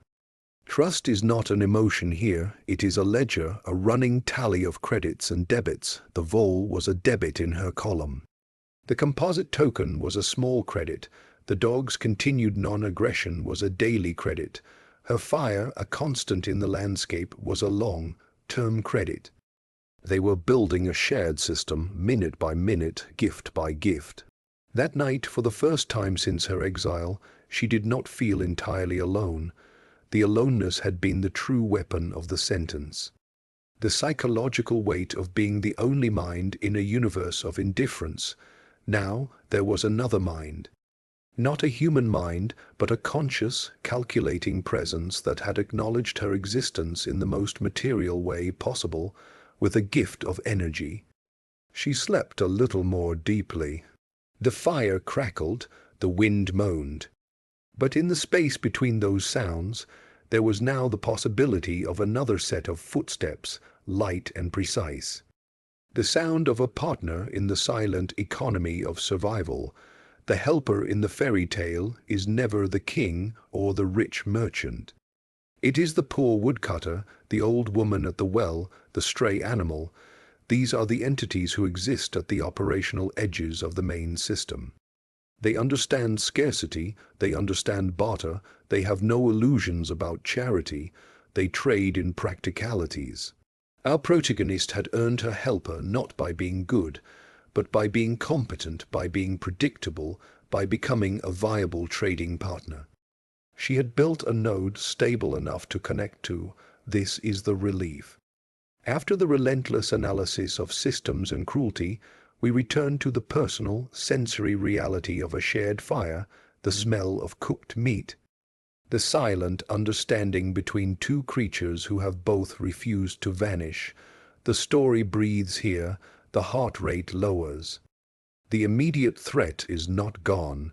Speaker 1: Trust is not an emotion here, it is a ledger, a running tally of credits and debits. The vole was a debit in her column. The composite token was a small credit. The dog's continued non-aggression was a daily credit. Her fire, a constant in the landscape, was a long-term credit. They were building a shared system, minute by minute, gift by gift. That night, for the first time since her exile, she did not feel entirely alone. The aloneness had been the true weapon of the sentence. The psychological weight of being the only mind in a universe of indifference. Now there was another mind. Not a human mind, but a conscious, calculating presence that had acknowledged her existence in the most material way possible, with a gift of energy. She slept a little more deeply. The fire crackled, the wind moaned. But in the space between those sounds, there was now the possibility of another set of footsteps, light and precise. The sound of a partner in the silent economy of survival. The helper in the fairy tale is never the king or the rich merchant. It is the poor woodcutter, the old woman at the well, the stray animal. These are the entities who exist at the operational edges of the main system. They understand scarcity, they understand barter, they have no illusions about charity, they trade in practicalities. Our protagonist had earned her helper not by being good, but by being competent, by being predictable, by becoming a viable trading partner. She had built a node stable enough to connect to. This is the relief. After the relentless analysis of systems and cruelty, we return to the personal, sensory reality of a shared fire, the smell of cooked meat. The silent understanding between two creatures who have both refused to vanish. The story breathes here, the heart rate lowers. The immediate threat is not gone,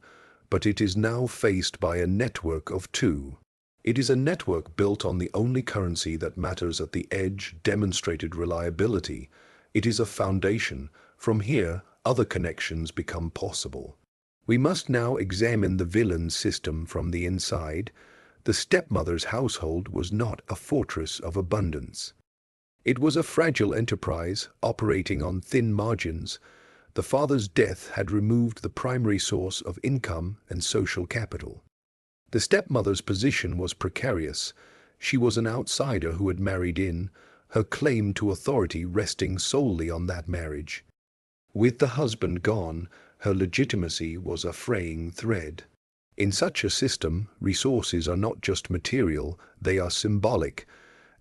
Speaker 1: but it is now faced by a network of two. It is a network built on the only currency that matters at the edge, demonstrated reliability. It is a foundation. From here, other connections become possible. We must now examine the villain's system from the inside. The stepmother's household was not a fortress of abundance. It was a fragile enterprise, operating on thin margins. The father's death had removed the primary source of income and social capital. The stepmother's position was precarious. She was an outsider who had married in, her claim to authority resting solely on that marriage. With the husband gone, her legitimacy was a fraying thread. In such a system, resources are not just material, they are symbolic.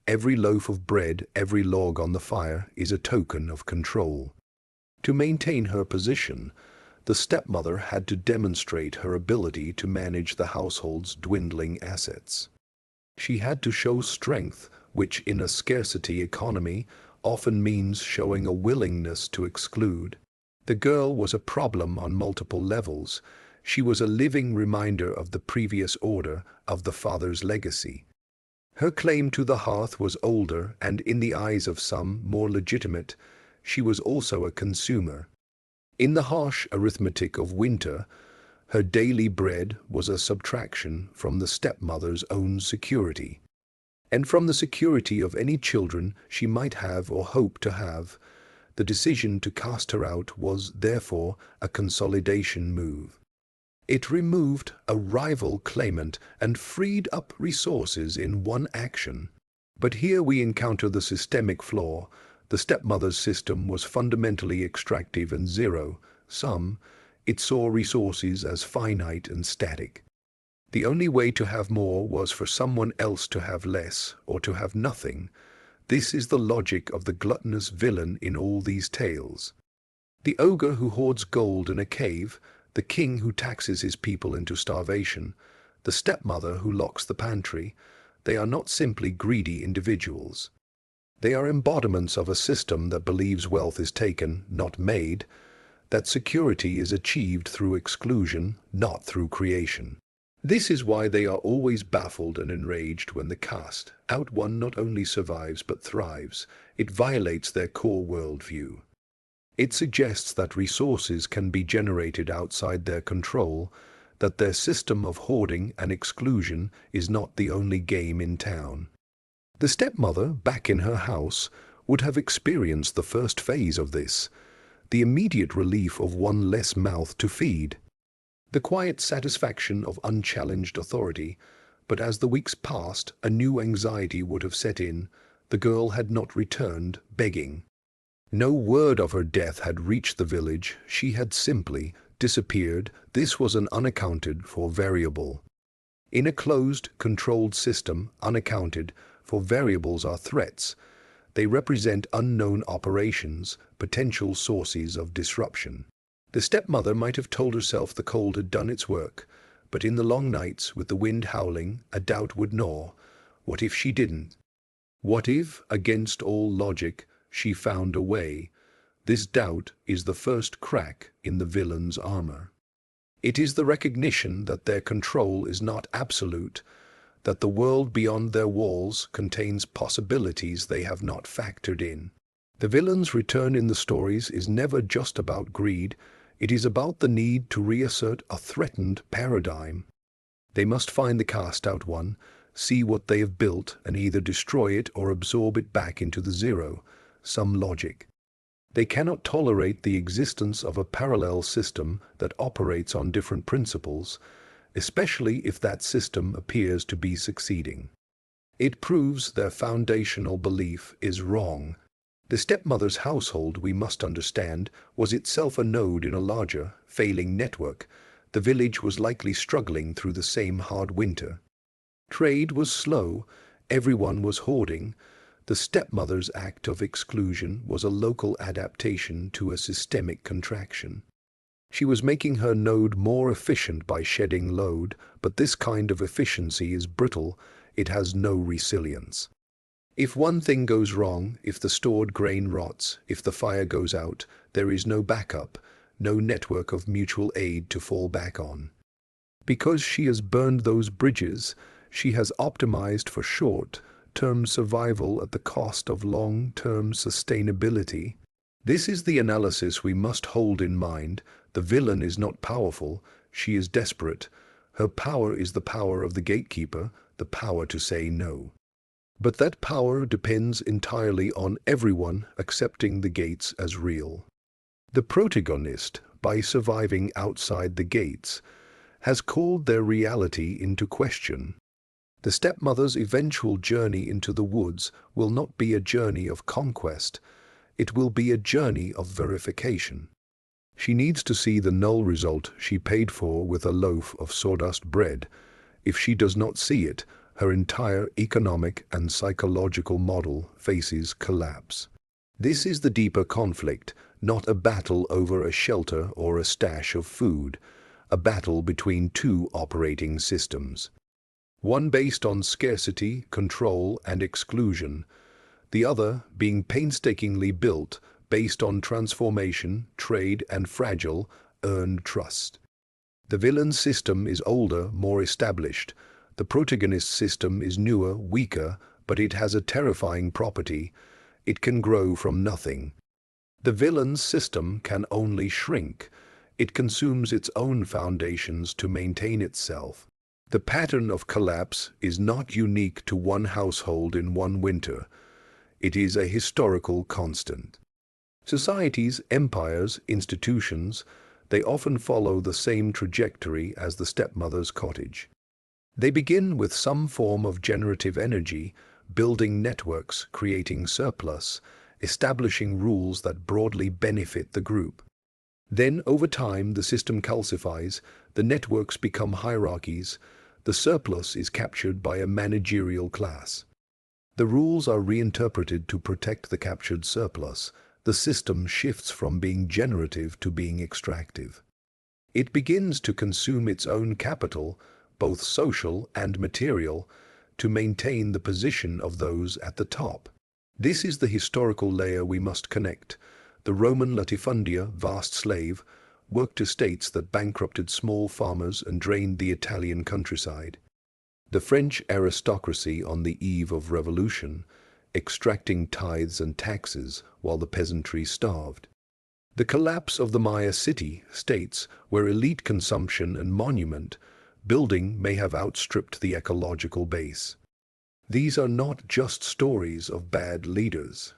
Speaker 1: Every loaf of bread, every log on the fire is a token of control. To maintain her position, the stepmother had to demonstrate her ability to manage the household's dwindling assets. She had to show strength, which in a scarcity economy often means showing a willingness to exclude. The girl was a problem on multiple levels. She was a living reminder of the previous order, of the father's legacy. Her claim to the hearth was older, and in the eyes of some, more legitimate. She was also a consumer. In the harsh arithmetic of winter, Her daily bread was a subtraction from the stepmother's own security, and from the security of any children she might have or hope to have. The decision to cast her out was, therefore, a consolidation move. It removed a rival claimant and freed up resources in one action. But here we encounter the systemic flaw. The stepmother's system was fundamentally extractive and zero-sum. It saw resources as finite and static. The only way to have more was for someone else to have less or to have nothing. This is the logic of the gluttonous villain in all these tales. The ogre who hoards gold in a cave, the king who taxes his people into starvation, the stepmother who locks the pantry, they are not simply greedy individuals. They are embodiments of a system that believes wealth is taken, not made, that security is achieved through exclusion, not through creation. This is why they are always baffled and enraged when the cast out one not only survives but thrives. It violates their core worldview. It suggests that resources can be generated outside their control, that their system of hoarding and exclusion is not the only game in town. The stepmother, back in her house, would have experienced the first phase of this, the immediate relief of one less mouth to feed, the quiet satisfaction of unchallenged authority. But as the weeks passed, a new anxiety would have set in. The girl had not returned, begging. No word of her death had reached the village. She had simply disappeared. This was an unaccounted for variable. In a closed, controlled system, unaccounted for variables are threats. They represent unknown operations, potential sources of disruption. The stepmother might have told herself the cold had done its work, but in the long nights, with the wind howling, a doubt would gnaw. What if she didn't? What if, against all logic, she found a way? This doubt is the first crack in the villain's armor. It is the recognition that their control is not absolute, that the world beyond their walls contains possibilities they have not factored in. The villain's return in the stories is never just about greed. It is about the need to reassert a threatened paradigm. They must find the cast-out one, see what they have built, and either destroy it or absorb it back into the zero-sum logic. They cannot tolerate the existence of a parallel system that operates on different principles, especially if that system appears to be succeeding. It proves their foundational belief is wrong. The stepmother's household, we must understand, was itself a node in a larger, failing network. The village was likely struggling through the same hard winter. Trade was slow, everyone was hoarding. The stepmother's act of exclusion was a local adaptation to a systemic contraction. She was making her node more efficient by shedding load, but this kind of efficiency is brittle. It has no resilience. If one thing goes wrong, if the stored grain rots, if the fire goes out, there is no backup, no network of mutual aid to fall back on. Because she has burned those bridges, she has optimized for short-term survival at the cost of long-term sustainability. This is the analysis we must hold in mind. The villain is not powerful, she is desperate. Her power is the power of the gatekeeper, the power to say no. But that power depends entirely on everyone accepting the gates as real. The protagonist, by surviving outside the gates, has called their reality into question. The stepmother's eventual journey into the woods will not be a journey of conquest, it will be a journey of verification. She needs to see the null result she paid for with a loaf of sawdust bread. If she does not see it, her entire economic and psychological model faces collapse. This is the deeper conflict, not a battle over a shelter or a stash of food, a battle between two operating systems. One based on scarcity, control, and exclusion, the other being painstakingly built based on transformation, trade, and fragile, earned trust. The villain's system is older, more established. The protagonist's system is newer, weaker, but it has a terrifying property. It can grow from nothing. The villain's system can only shrink. It consumes its own foundations to maintain itself. The pattern of collapse is not unique to one household in one winter. It is a historical constant. Societies, empires, institutions, they often follow the same trajectory as the stepmother's cottage. They begin with some form of generative energy, building networks, creating surplus, establishing rules that broadly benefit the group. Then, over time, the system calcifies, the networks become hierarchies, the surplus is captured by a managerial class. The rules are reinterpreted to protect the captured surplus. The system shifts from being generative to being extractive. It begins to consume its own capital, both social and material, to maintain the position of those at the top. This is the historical layer we must connect. The Roman latifundia, vast slave, worked estates that bankrupted small farmers and drained the Italian countryside. The French aristocracy on the eve of revolution, extracting tithes and taxes while the peasantry starved. The collapse of the Maya city-states, where elite consumption and monument building may have outstripped the ecological base. These are not just stories of bad leaders.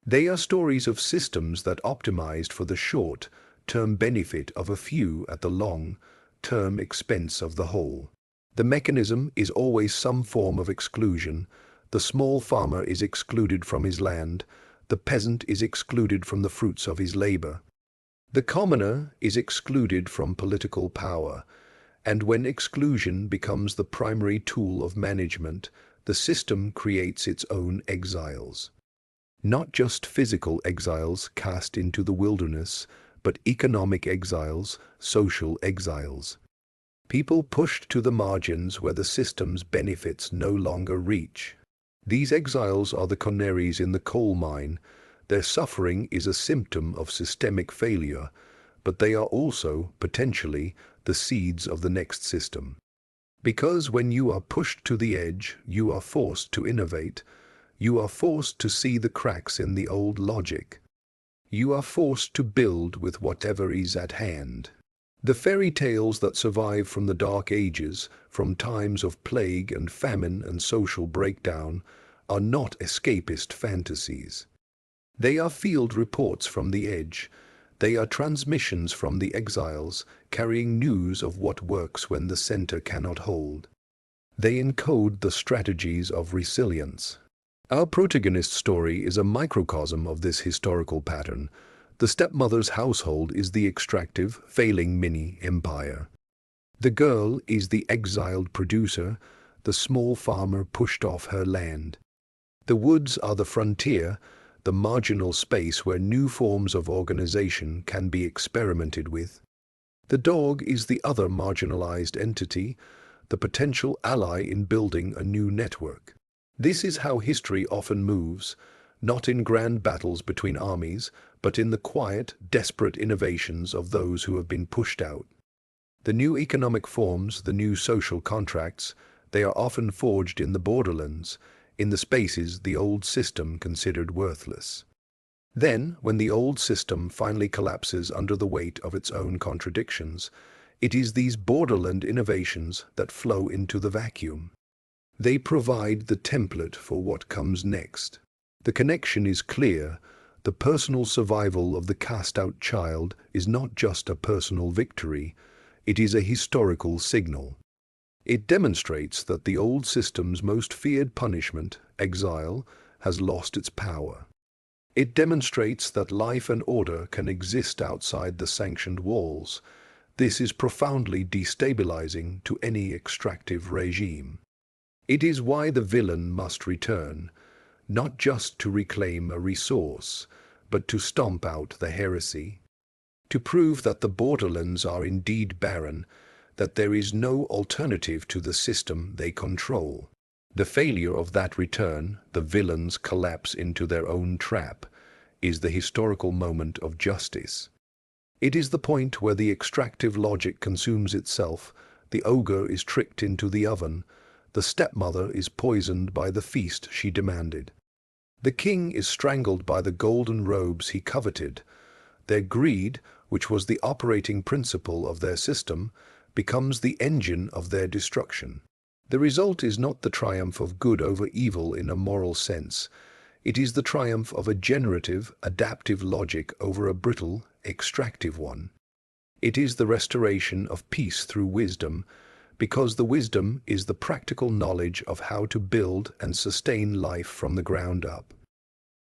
Speaker 1: They are stories of systems that optimized for the short-term benefit of a few at the long-term expense of the whole. The mechanism is always some form of exclusion. The small farmer is excluded from his land. The peasant is excluded from the fruits of his labor. The commoner is excluded from political power. And when exclusion becomes the primary tool of management, the system creates its own exiles. Not just physical exiles cast into the wilderness, but economic exiles, social exiles. People pushed to the margins where the system's benefits no longer reach. These exiles are the canaries in the coal mine. Their suffering is a symptom of systemic failure, but they are also, potentially, the seeds of the next system. Because when you are pushed to the edge, you are forced to innovate. You are forced to see the cracks in the old logic. You are forced to build with whatever is at hand. The fairy tales that survive from the Dark Ages, from times of plague and famine and social breakdown, are not escapist fantasies. They are field reports from the edge. They are transmissions from the exiles, carrying news of what works when the center cannot hold. They encode the strategies of resilience. Our protagonist's story is a microcosm of this historical pattern. The stepmother's household is the extractive, failing mini-empire. The girl is the exiled producer, the small farmer pushed off her land. The woods are the frontier, the marginal space where new forms of organization can be experimented with. The dog is the other marginalized entity, the potential ally in building a new network. This is how history often moves, not in grand battles between armies, but in the quiet, desperate innovations of those who have been pushed out. The new economic forms, the new social contracts, they are often forged in the borderlands, in the spaces the old system considered worthless. Then, when the old system finally collapses under the weight of its own contradictions, it is these borderland innovations that flow into the vacuum. They provide the template for what comes next. The connection is clear. The personal survival of the cast-out child is not just a personal victory, it is a historical signal. It demonstrates that the old system's most feared punishment, exile, has lost its power. It demonstrates that life and order can exist outside the sanctioned walls. This is profoundly destabilizing to any extractive regime. It is why the villain must return, not just to reclaim a resource, but to stomp out the heresy, to prove that the borderlands are indeed barren, that there is no alternative to the system they control. The failure of that return, the villain's collapse into their own trap, is the historical moment of justice. It is the point where the extractive logic consumes itself, the ogre is tricked into the oven, the stepmother is poisoned by the feast she demanded. The king is strangled by the golden robes he coveted. Their greed, which was the operating principle of their system, becomes the engine of their destruction. The result is not the triumph of good over evil in a moral sense. It is the triumph of a generative, adaptive logic over a brittle, extractive one. It is the restoration of peace through wisdom, because the wisdom is the practical knowledge of how to build and sustain life from the ground up,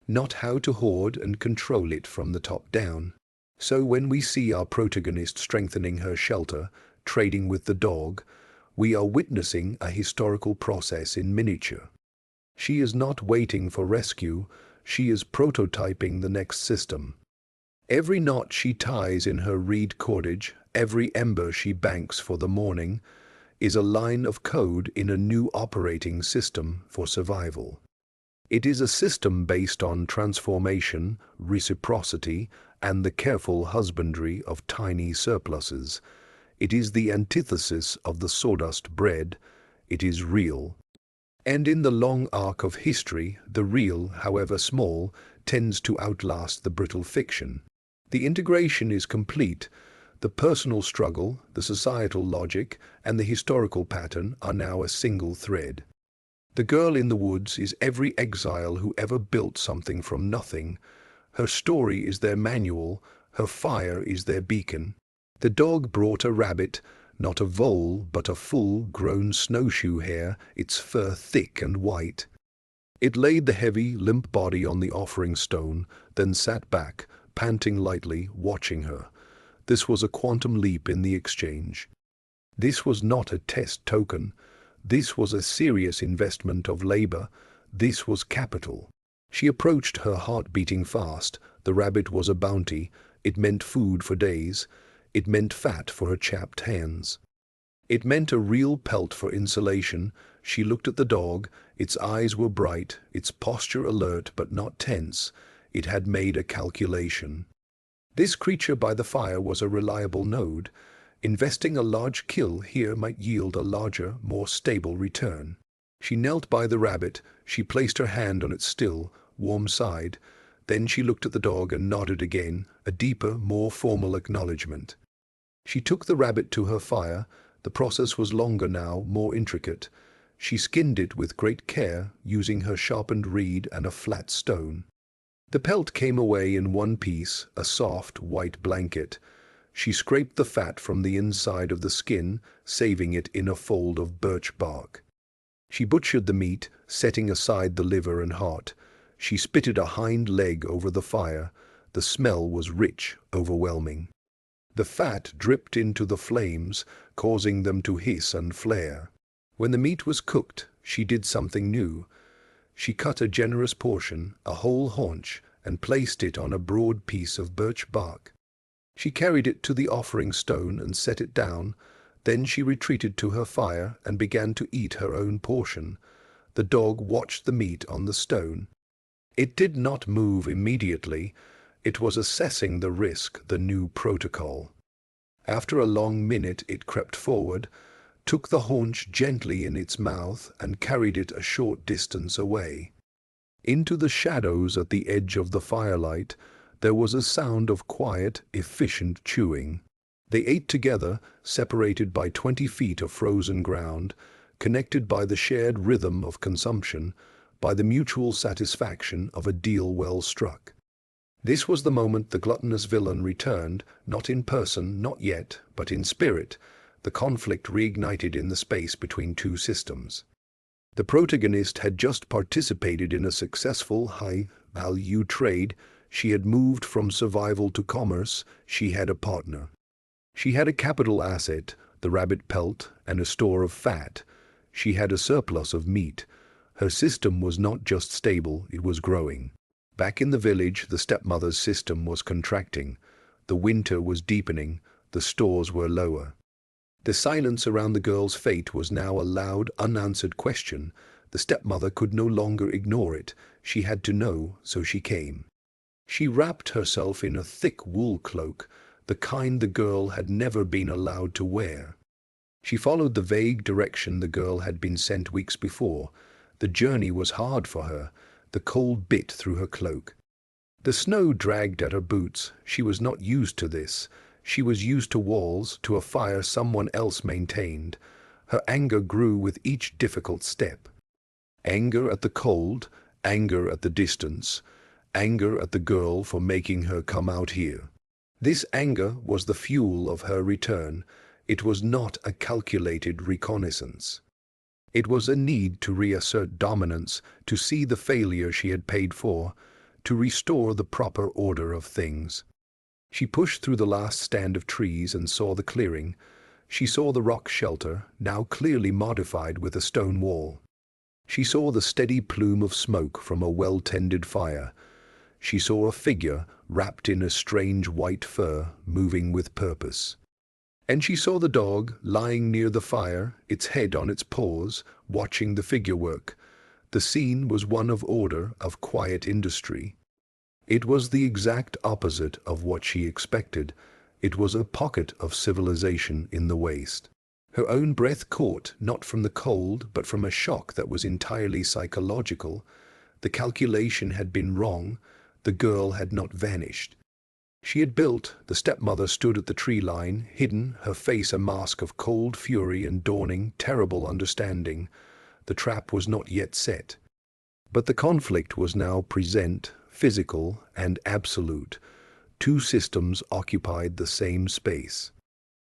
Speaker 1: not how to hoard and control it from the top down. So when we see our protagonist strengthening her shelter, trading with the dog, we are witnessing a historical process in miniature. She is not waiting for rescue, she is prototyping the next system. Every knot she ties in her reed cordage, every ember she banks for the morning, is a line of code in a new operating system for survival. It is a system based on transformation, reciprocity, and the careful husbandry of tiny surpluses. It is the antithesis of the sawdust bread. It is real. And in the long arc of history, the real, however small, tends to outlast the brittle fiction. The integration is complete. The personal struggle, the societal logic, and the historical pattern are now a single thread. The girl in the woods is every exile who ever built something from nothing. Her story is their manual, her fire is their beacon. The dog brought a rabbit, not a vole, but a full-grown snowshoe hare, its fur thick and white. It laid the heavy, limp body on the offering stone, then sat back, panting lightly, watching her. This was a quantum leap in the exchange. This was not a test token. This was a serious investment of labor. This was capital. She approached, her heart beating fast. The rabbit was a bounty. It meant food for days. It meant fat for her chapped hands. It meant a real pelt for insulation. She looked at the dog. Its eyes were bright, its posture alert but not tense. It had made a calculation. This creature by the fire was a reliable node. Investing a large kill here might yield a larger, more stable return. She knelt by the rabbit. She placed her hand on its still, warm side. Then she looked at the dog and nodded again, a deeper, more formal acknowledgement. She took the rabbit to her fire. The process was longer now, more intricate. She skinned it with great care, using her sharpened reed and a flat stone. The pelt came away in one piece, a soft, white blanket. She scraped the fat from the inside of the skin, saving it in a fold of birch bark. She butchered the meat, setting aside the liver and heart. She spitted a hind leg over the fire. The smell was rich, overwhelming. The fat dripped into the flames, causing them to hiss and flare. When the meat was cooked, she did something new. She cut a generous portion, a whole haunch, and placed it on a broad piece of birch bark. She carried it to the offering stone and set it down. Then she retreated to her fire and began to eat her own portion. The dog watched the meat on the stone. It did not move immediately. It was assessing the risk, the new protocol. After a long minute it crept forward, took the haunch gently in its mouth and carried it a short distance away. Into the shadows at the edge of the firelight, there was a sound of quiet, efficient chewing. They ate together, separated by 20 feet of frozen ground, connected by the shared rhythm of consumption, by the mutual satisfaction of a deal well struck. This was the moment the gluttonous villain returned, not in person, not yet, but in spirit. The conflict reignited in the space between two systems. The protagonist had just participated in a successful high-value trade. She had moved from survival to commerce. She had a partner. She had a capital asset, the rabbit pelt, and a store of fat. She had a surplus of meat. Her system was not just stable, it was growing. Back in the village, the stepmother's system was contracting. The winter was deepening. The stores were lower. The silence around the girl's fate was now a loud, unanswered question. The stepmother could no longer ignore it. She had to know, so she came. She wrapped herself in a thick wool cloak, the kind the girl had never been allowed to wear. She followed the vague direction the girl had been sent weeks before. The journey was hard for her. The cold bit through her cloak. The snow dragged at her boots. She was not used to this. She was used to walls, to a fire someone else maintained. Her anger grew with each difficult step. Anger at the cold, anger at the distance, anger at the girl for making her come out here. This anger was the fuel of her return. It was not a calculated reconnaissance. It was a need to reassert dominance, to see the failure she had paid for, to restore the proper order of things. She pushed through the last stand of trees and saw the clearing. She saw the rock shelter, now clearly modified with a stone wall. She saw the steady plume of smoke from a well-tended fire. She saw a figure wrapped in a strange white fur, moving with purpose. And she saw the dog lying near the fire, its head on its paws, watching the figure work. The scene was one of order, of quiet industry. It was the exact opposite of what she expected. It was a pocket of civilization in the waste. Her own breath caught, not from the cold, but from a shock that was entirely psychological. The calculation had been wrong. The girl had not vanished. She had built. The stepmother stood at the tree line, hidden, her face a mask of cold fury and dawning, terrible understanding. The trap was not yet set. But the conflict was now present, physical and absolute. Two systems occupied the same space.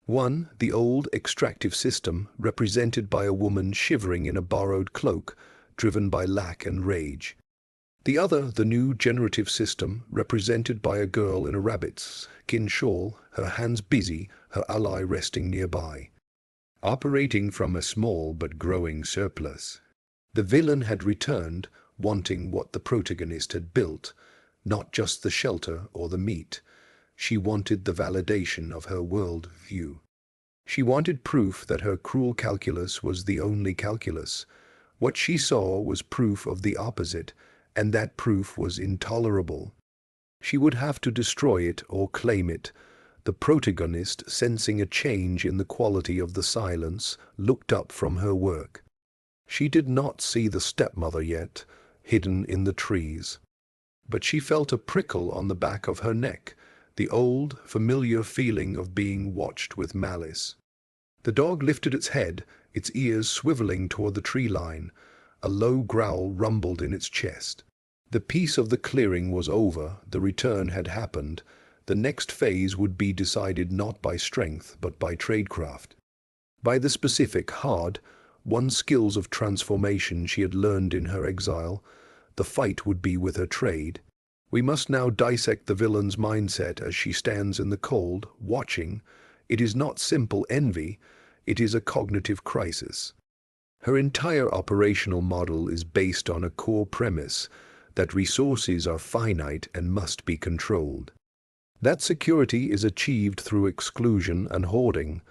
Speaker 1: One, the old extractive system, represented by a woman shivering in a borrowed cloak, driven by lack and rage. The other, the new generative system, represented by a girl in a rabbit's skin shawl, her hands busy, her ally resting nearby. Operating from a small but growing surplus. The villain had returned, wanting what the protagonist had built, not just the shelter or the meat. She wanted the validation of her world view. She wanted proof that her cruel calculus was the only calculus. What she saw was proof of the opposite, and that proof was intolerable. She would have to destroy it or claim it. The protagonist, sensing a change in the quality of the silence, looked up from her work. She did not see the stepmother yet, hidden in the trees. But she felt a prickle on the back of her neck, the old, familiar feeling of being watched with malice. The dog lifted its head, its ears swiveling toward the tree line. A low growl rumbled in its chest. The peace of the clearing was over, the return had happened. The next phase would be decided not by strength, but by tradecraft. By the specific, hard, won skills of transformation she had learned in her exile. The fight would be with her trade. We must now dissect the villain's mindset as she stands in the cold, watching. It is not simple envy, it is a cognitive crisis. Her entire operational model is based on a core premise that resources are finite and must be controlled. That security is achieved through exclusion and hoarding.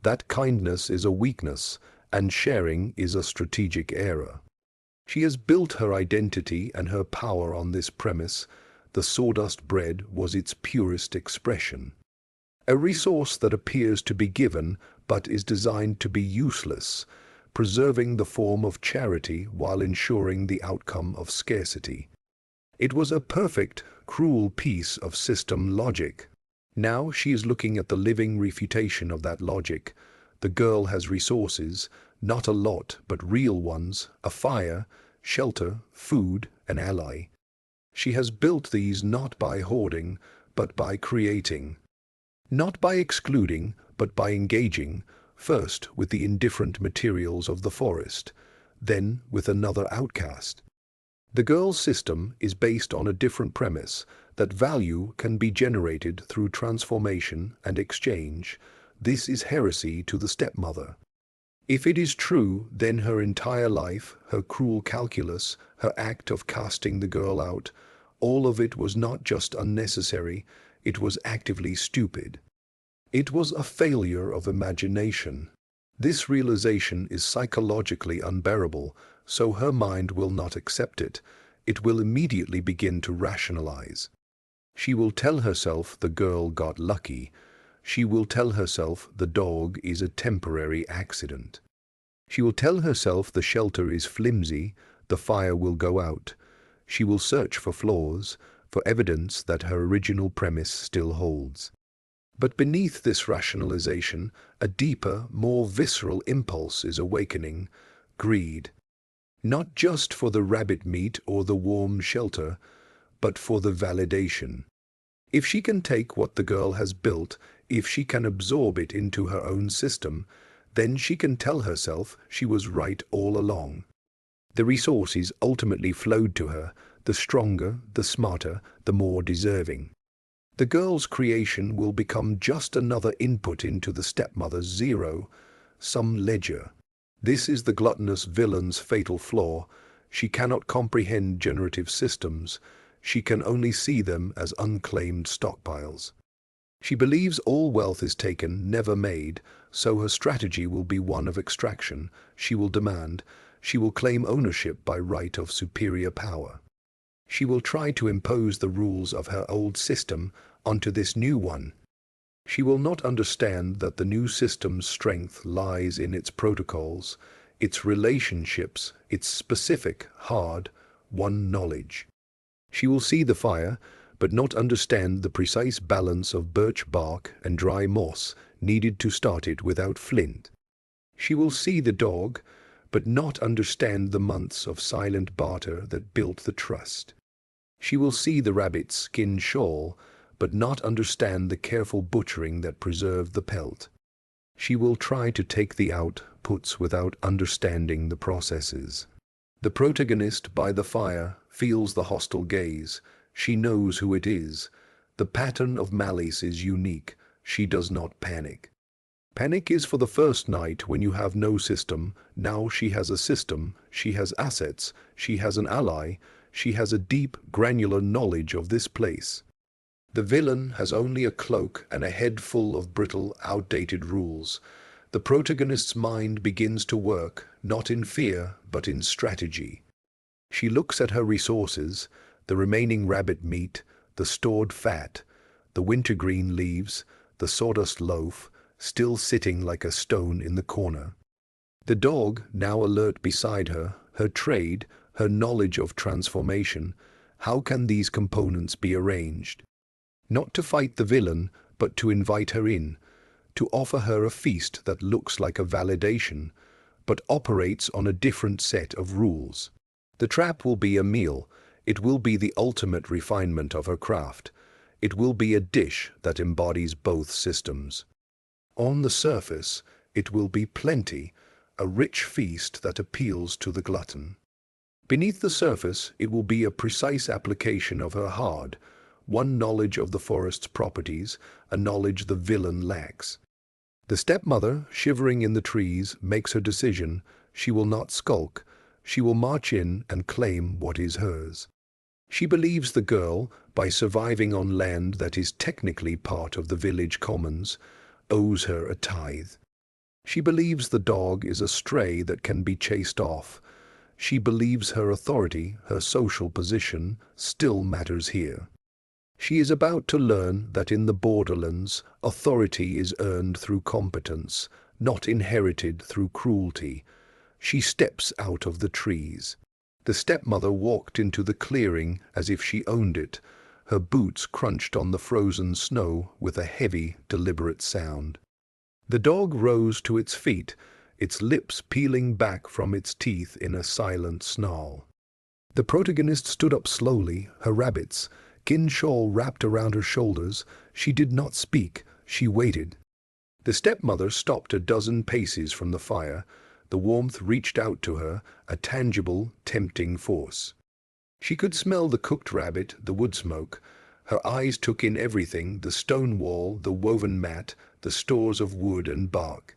Speaker 1: That kindness is a weakness, and sharing is a strategic error. She has built her identity and her power on this premise. The sawdust bread was its purest expression. A resource that appears to be given, but is designed to be useless, preserving the form of charity while ensuring the outcome of scarcity. It was a perfect, cruel piece of system logic. Now she is looking at the living refutation of that logic. The girl has resources, not a lot, but real ones, a fire, shelter, food, an ally. She has built these not by hoarding, but by creating. Not by excluding, but by engaging, first with the indifferent materials of the forest, then with another outcast. The girl's system is based on a different premise, that value can be generated through transformation and exchange. This is heresy to the stepmother. If it is true, then her entire life, her cruel calculus, her act of casting the girl out, all of it was not just unnecessary, it was actively stupid. It was a failure of imagination. This realization is psychologically unbearable, so her mind will not accept it. It will immediately begin to rationalize. She will tell herself the girl got lucky. She will tell herself the dog is a temporary accident. She will tell herself the shelter is flimsy, the fire will go out. She will search for flaws, for evidence that her original premise still holds. But beneath this rationalization, a deeper, more visceral impulse is awakening: greed. Not just for the rabbit meat or the warm shelter, but for the validation. If she can take what the girl has built, if she can absorb it into her own system, then she can tell herself she was right all along. The resources ultimately flowed to her, the stronger, the smarter, the more deserving. The girl's creation will become just another input into the stepmother's zero-sum ledger. This is the gluttonous villain's fatal flaw. She cannot comprehend generative systems. She can only see them as unclaimed stockpiles. She believes all wealth is taken, never made, so her strategy will be one of extraction. She will demand, she will claim ownership by right of superior power. She will try to impose the rules of her old system onto this new one. She will not understand that the new system's strength lies in its protocols, its relationships, its specific, hard-won knowledge. She will see the fire, but not understand the precise balance of birch bark and dry moss needed to start it without flint. She will see the dog, but not understand the months of silent barter that built the trust. She will see the rabbit's skin shawl, but not understand the careful butchering that preserved the pelt. She will try to take the outputs without understanding the processes. The protagonist by the fire feels the hostile gaze. She knows who it is. The pattern of malice is unique. She does not panic. Panic is for the first night when you have no system. Now she has a system, she has assets, she has an ally, she has a deep, granular knowledge of this place. The villain has only a cloak and a head full of brittle, outdated rules. The protagonist's mind begins to work, not in fear, but in strategy. She looks at her resources, the remaining rabbit meat, the stored fat, the wintergreen leaves, the sawdust loaf, still sitting like a stone in the corner. The dog, now alert beside her, her trade, her knowledge of transformation. How can these components be arranged? Not to fight the villain, but to invite her in, to offer her a feast that looks like a validation, but operates on a different set of rules. The trap will be a meal. It will be the ultimate refinement of her craft. It will be a dish that embodies both systems. On the surface, it will be plenty, a rich feast that appeals to the glutton. Beneath the surface, it will be a precise application of her hard-won knowledge of the forest's properties, a knowledge the villain lacks. The stepmother, shivering in the trees, makes her decision. She will not skulk. She will march in and claim what is hers. She believes the girl, by surviving on land that is technically part of the village commons, owes her a tithe. She believes the dog is a stray that can be chased off. She believes her authority, her social position, still matters here. She is about to learn that in the borderlands, authority is earned through competence, not inherited through cruelty. She steps out of the trees. The stepmother walked into the clearing as if she owned it. Her boots crunched on the frozen snow with a heavy, deliberate sound. The dog rose to its feet, its lips peeling back from its teeth in a silent snarl. The protagonist stood up slowly, her rabbit's skin shawl wrapped around her shoulders. She did not speak, she waited. The stepmother stopped a dozen paces from the fire. The warmth reached out to her, a tangible, tempting force. She could smell the cooked rabbit, the wood smoke. Her eyes took in everything, the stone wall, the woven mat, the stores of wood and bark.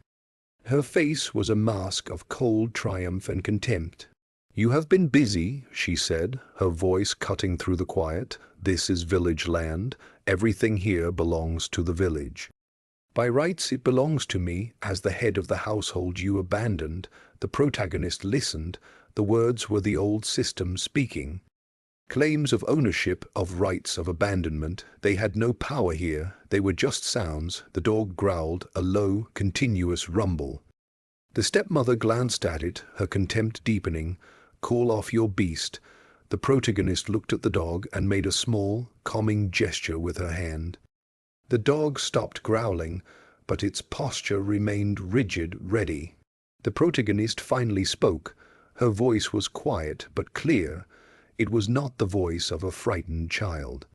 Speaker 1: Her face was a mask of cold triumph and contempt. "You have been busy," she said, her voice cutting through the quiet. "This is village land. Everything here belongs to the village. By rights it belongs to me, as the head of the household you abandoned." The protagonist listened. The words were the old system speaking. Claims of ownership, of rights of abandonment. They had no power here. They were just sounds. The dog growled, a low, continuous rumble. The stepmother glanced at it, her contempt deepening. "Call off your beast." The protagonist looked at the dog and made a small, calming gesture with her hand. The dog stopped growling, but its posture remained rigid, ready. The protagonist finally spoke. Her voice was quiet but clear. It was not the voice of a frightened child.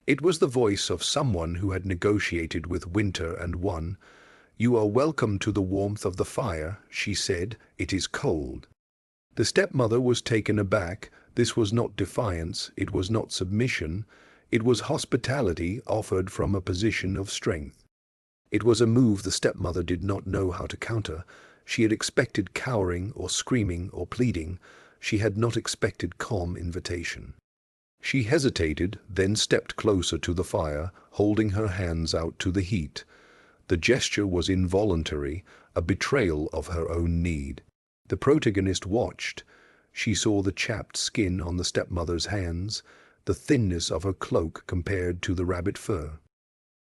Speaker 1: It was the voice of someone who had negotiated with winter and won. "You are welcome to the warmth of the fire," she said. "It is cold." The stepmother was taken aback. This was not defiance, it was not submission, it was hospitality offered from a position of strength. It was a move the stepmother did not know how to counter. She had expected cowering or screaming or pleading. She had not expected calm invitation. She hesitated, then stepped closer to the fire, holding her hands out to the heat. The gesture was involuntary, a betrayal of her own need. The protagonist watched. She saw the chapped skin on the stepmother's hands, the thinness of her cloak compared to the rabbit fur.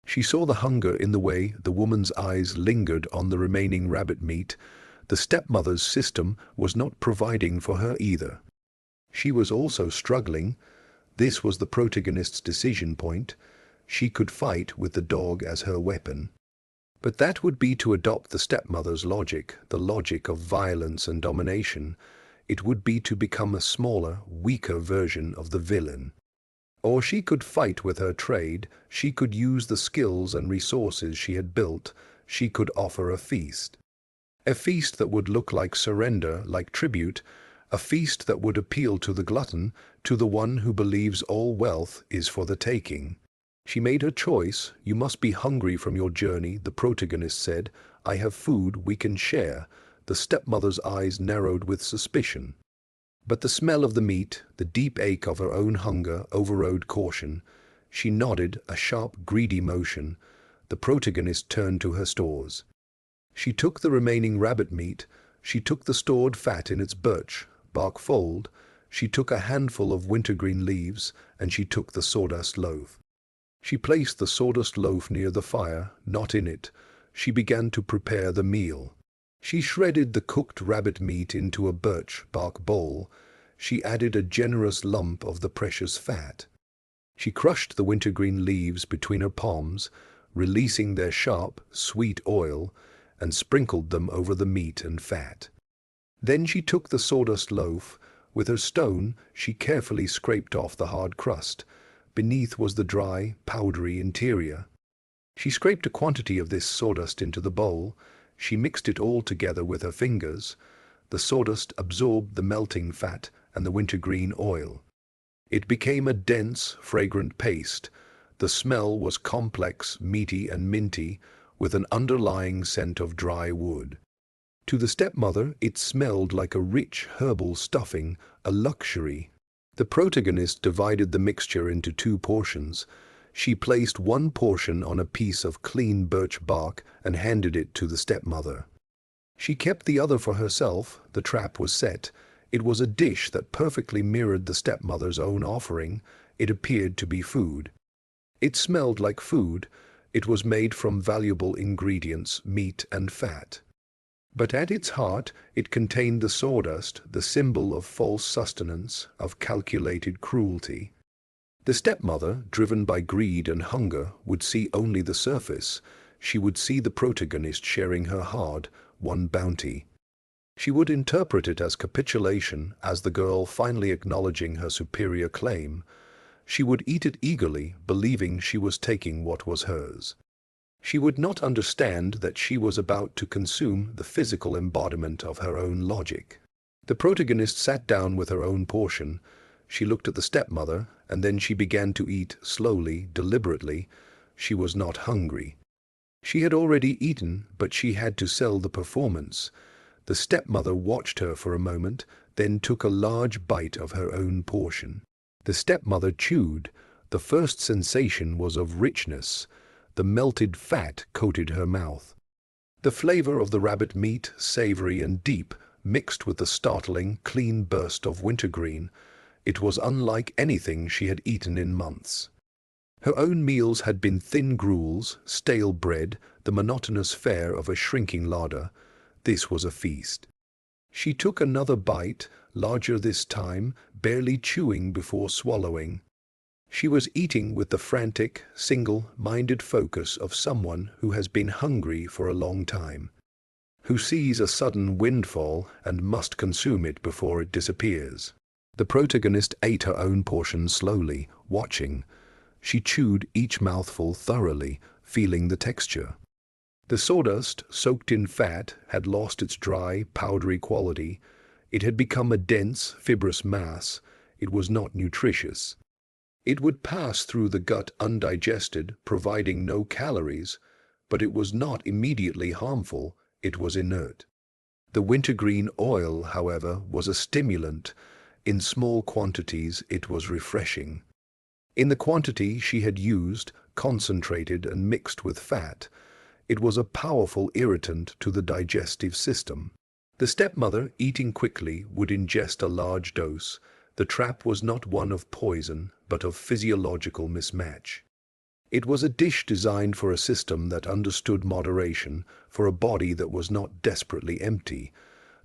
Speaker 1: She saw the hunger in the way the woman's eyes lingered on the remaining rabbit meat. The stepmother's system was not providing for her either. She was also struggling. This was the protagonist's decision point. She could fight with the dog as her weapon. But that would be to adopt the stepmother's logic, the logic of violence and domination. It would be to become a smaller, weaker version of the villain. Or she could fight with her trade. She could use the skills and resources she had built. She could offer a feast. A feast that would look like surrender, like tribute. A feast that would appeal to the glutton, to the one who believes all wealth is for the taking. She made her choice. "You must be hungry from your journey," the protagonist said. "I have food we can share." The stepmother's eyes narrowed with suspicion. But the smell of the meat, the deep ache of her own hunger, overrode caution. She nodded, a sharp, greedy motion. The protagonist turned to her stores. She took the remaining rabbit meat. She took the stored fat in its birch bark fold. She took a handful of wintergreen leaves, and she took the sawdust loaf. She placed the sawdust loaf near the fire, not in it. She began to prepare the meal. She shredded the cooked rabbit meat into a birch bark bowl. She added a generous lump of the precious fat. She crushed the wintergreen leaves between her palms, releasing their sharp, sweet oil, and sprinkled them over the meat and fat. Then she took the sawdust loaf. With her stone, she carefully scraped off the hard crust. Beneath was the dry, powdery interior. She scraped a quantity of this sawdust into the bowl. She mixed it all together with her fingers. The sawdust absorbed the melting fat and the wintergreen oil. It became a dense, fragrant paste. The smell was complex, meaty and minty, with an underlying scent of dry wood. To the stepmother, it smelled like a rich herbal stuffing, a luxury. The protagonist divided the mixture into 2 portions. She placed one portion on a piece of clean birch bark and handed it to the stepmother. She kept the other for herself. The trap was set. It was a dish that perfectly mirrored the stepmother's own offering. It appeared to be food. It smelled like food. It was made from valuable ingredients, meat and fat. But at its heart, it contained the sawdust, the symbol of false sustenance, of calculated cruelty. The stepmother, driven by greed and hunger, would see only the surface. She would see the protagonist sharing her hard-won bounty. She would interpret it as capitulation, as the girl finally acknowledging her superior claim. She would eat it eagerly, believing she was taking what was hers. She would not understand that she was about to consume the physical embodiment of her own logic. The protagonist sat down with her own portion. She looked at the stepmother, and then she began to eat, slowly, deliberately. She was not hungry. She had already eaten, but she had to sell the performance. The stepmother watched her for a moment, then took a large bite of her own portion. The stepmother chewed. The first sensation was of richness. The melted fat coated her mouth. The flavor of the rabbit meat, savory and deep, mixed with the startling, clean burst of wintergreen. It was unlike anything she had eaten in months. Her own meals had been thin gruels, stale bread, the monotonous fare of a shrinking larder. This was a feast. She took another bite, larger this time, barely chewing before swallowing. She was eating with the frantic, single-minded focus of someone who has been hungry for a long time, who sees a sudden windfall and must consume it before it disappears. The protagonist ate her own portion slowly, watching. She chewed each mouthful thoroughly, feeling the texture. The sawdust, soaked in fat, had lost its dry, powdery quality. It had become a dense, fibrous mass. It was not nutritious. It would pass through the gut undigested, providing no calories, but it was not immediately harmful. It was inert. The wintergreen oil, however, was a stimulant. In small quantities, it was refreshing. In the quantity she had used, concentrated and mixed with fat, it was a powerful irritant to the digestive system. The stepmother, eating quickly, would ingest a large dose. The trap was not one of poison, but of physiological mismatch. It was a dish designed for a system that understood moderation, for a body that was not desperately empty.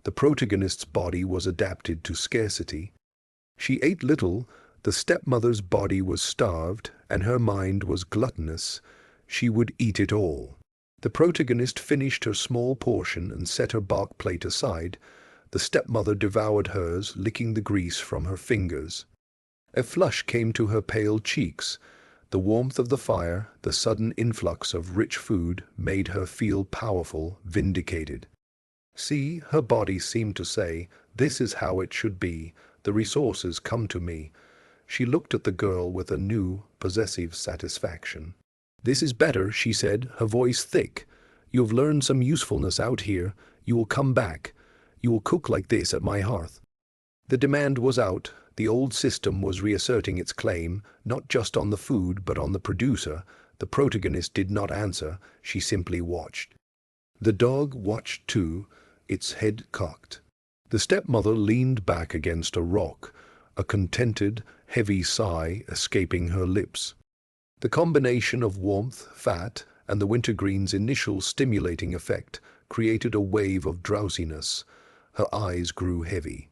Speaker 1: The protagonist's body was adapted to scarcity. She ate little. The stepmother's body was starved, and her mind was gluttonous. She would eat it all. The protagonist finished her small portion and set her bark plate aside. The stepmother devoured hers, licking the grease from her fingers. A flush came to her pale cheeks. The warmth of the fire, the sudden influx of rich food, made her feel powerful, vindicated. See, her body seemed to say, this is how it should be. The resources come to me. She looked at the girl with a new, possessive satisfaction. This is better, she said, her voice thick. You've learned some usefulness out here. You will come back. You will cook like this at my hearth. The demand was out. The old system was reasserting its claim, not just on the food, but on the producer. The protagonist did not answer. She simply watched. The dog watched too, its head cocked. The stepmother leaned back against a rock, a contented, heavy sigh escaping her lips. The combination of warmth, fat, and the wintergreen's initial stimulating effect created a wave of drowsiness. Her eyes grew heavy.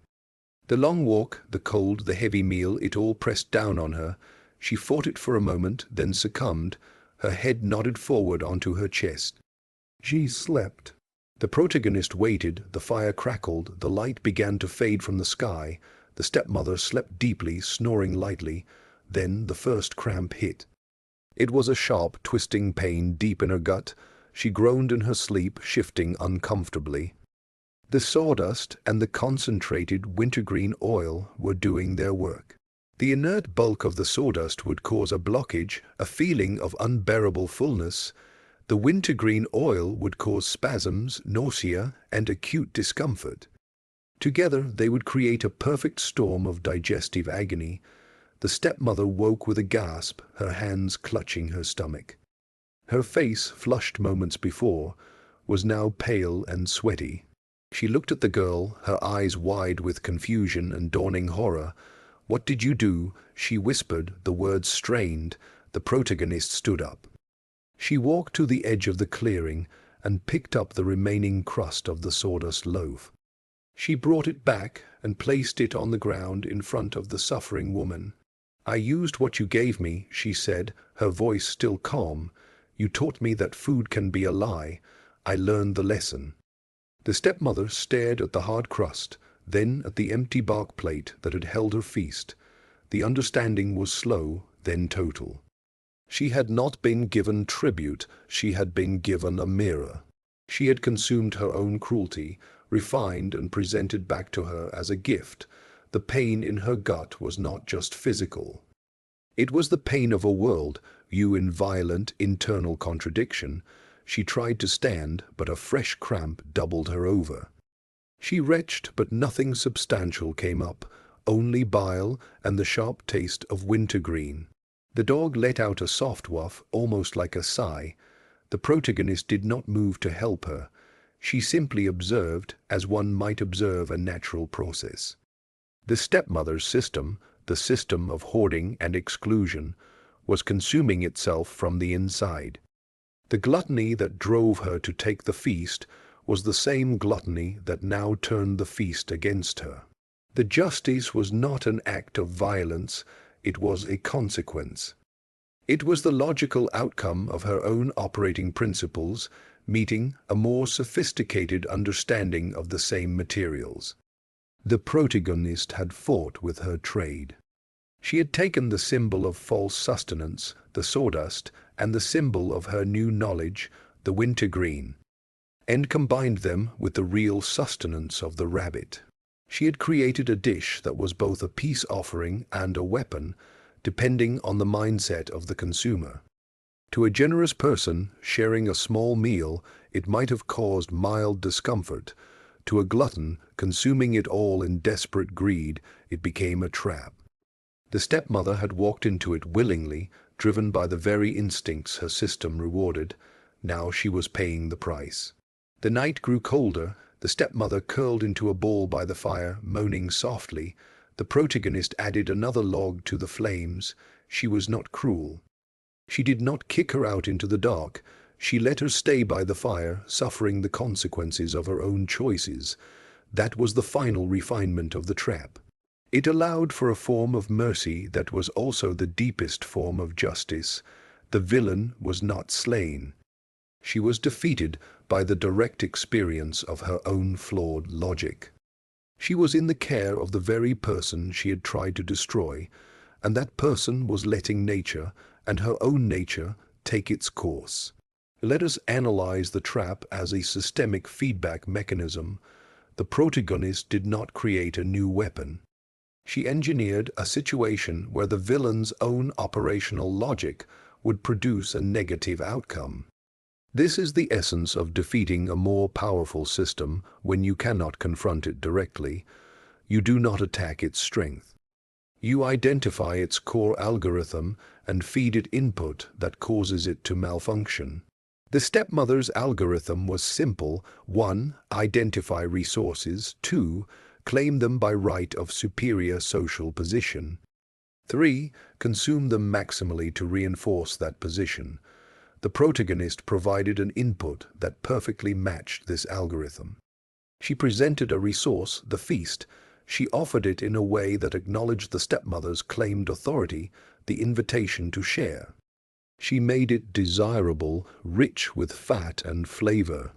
Speaker 1: The long walk, the cold, the heavy meal, it all pressed down on her. She fought it for a moment, then succumbed. Her head nodded forward onto her chest. She slept. The protagonist waited. The fire crackled. The light began to fade from the sky. The stepmother slept deeply, snoring lightly. Then the first cramp hit. It was a sharp, twisting pain deep in her gut. She groaned in her sleep, shifting uncomfortably. The sawdust and the concentrated wintergreen oil were doing their work. The inert bulk of the sawdust would cause a blockage, a feeling of unbearable fullness. The wintergreen oil would cause spasms, nausea, and acute discomfort. Together they would create a perfect storm of digestive agony. The stepmother woke with a gasp, her hands clutching her stomach. Her face, flushed moments before, was now pale and sweaty. She looked at the girl, her eyes wide with confusion and dawning horror. "What did you do?" she whispered, the words strained. The protagonist stood up. She walked to the edge of the clearing and picked up the remaining crust of the sawdust loaf. She brought it back and placed it on the ground in front of the suffering woman. "I used what you gave me," she said, her voice still calm. "You taught me that food can be a lie. I learned the lesson." The stepmother stared at the hard crust, then at the empty bark plate that had held her feast. The understanding was slow, then total. She had not been given tribute, she had been given a mirror. She had consumed her own cruelty, refined and presented back to her as a gift. The pain in her gut was not just physical. It was the pain of a world, in violent internal contradiction. She tried to stand, but a fresh cramp doubled her over. She retched, but nothing substantial came up, only bile and the sharp taste of wintergreen. The dog let out a soft woof, almost like a sigh. The protagonist did not move to help her. She simply observed, as one might observe a natural process. The stepmother's system, the system of hoarding and exclusion, was consuming itself from the inside. The gluttony that drove her to take the feast was the same gluttony that now turned the feast against her. The justice was not an act of violence, it was a consequence. It was the logical outcome of her own operating principles, meeting a more sophisticated understanding of the same materials. The protagonist had fought with her trade. She had taken the symbol of false sustenance, the sawdust, and the symbol of her new knowledge, the wintergreen, and combined them with the real sustenance of the rabbit. She had created a dish that was both a peace offering and a weapon, depending on the mindset of the consumer. To a generous person sharing a small meal, it might have caused mild discomfort. To a glutton consuming it all in desperate greed, it became a trap. The stepmother had walked into it willingly, driven by the very instincts her system rewarded. Now she was paying the price. The night grew colder. The stepmother curled into a ball by the fire, moaning softly. The protagonist added another log to the flames. She was not cruel. She did not kick her out into the dark. She let her stay by the fire, suffering the consequences of her own choices. That was the final refinement of the trap. It allowed for a form of mercy that was also the deepest form of justice. The villain was not slain. She was defeated by the direct experience of her own flawed logic. She was in the care of the very person she had tried to destroy, and that person was letting nature, and her own nature, take its course. Let us analyze the trap as a systemic feedback mechanism. The protagonist did not create a new weapon. She engineered a situation where the villain's own operational logic would produce a negative outcome. This is the essence of defeating a more powerful system. When you cannot confront it directly, you do not attack its strength. You identify its core algorithm and feed it input that causes it to malfunction. The stepmother's algorithm was simple. 1. Identify resources. 2. Claim them by right of superior social position. 3. Consume them maximally to reinforce that position. The protagonist provided an input that perfectly matched this algorithm. She presented a resource, the feast. She offered it in a way that acknowledged the stepmother's claimed authority, the invitation to share. She made it desirable, rich with fat and flavor.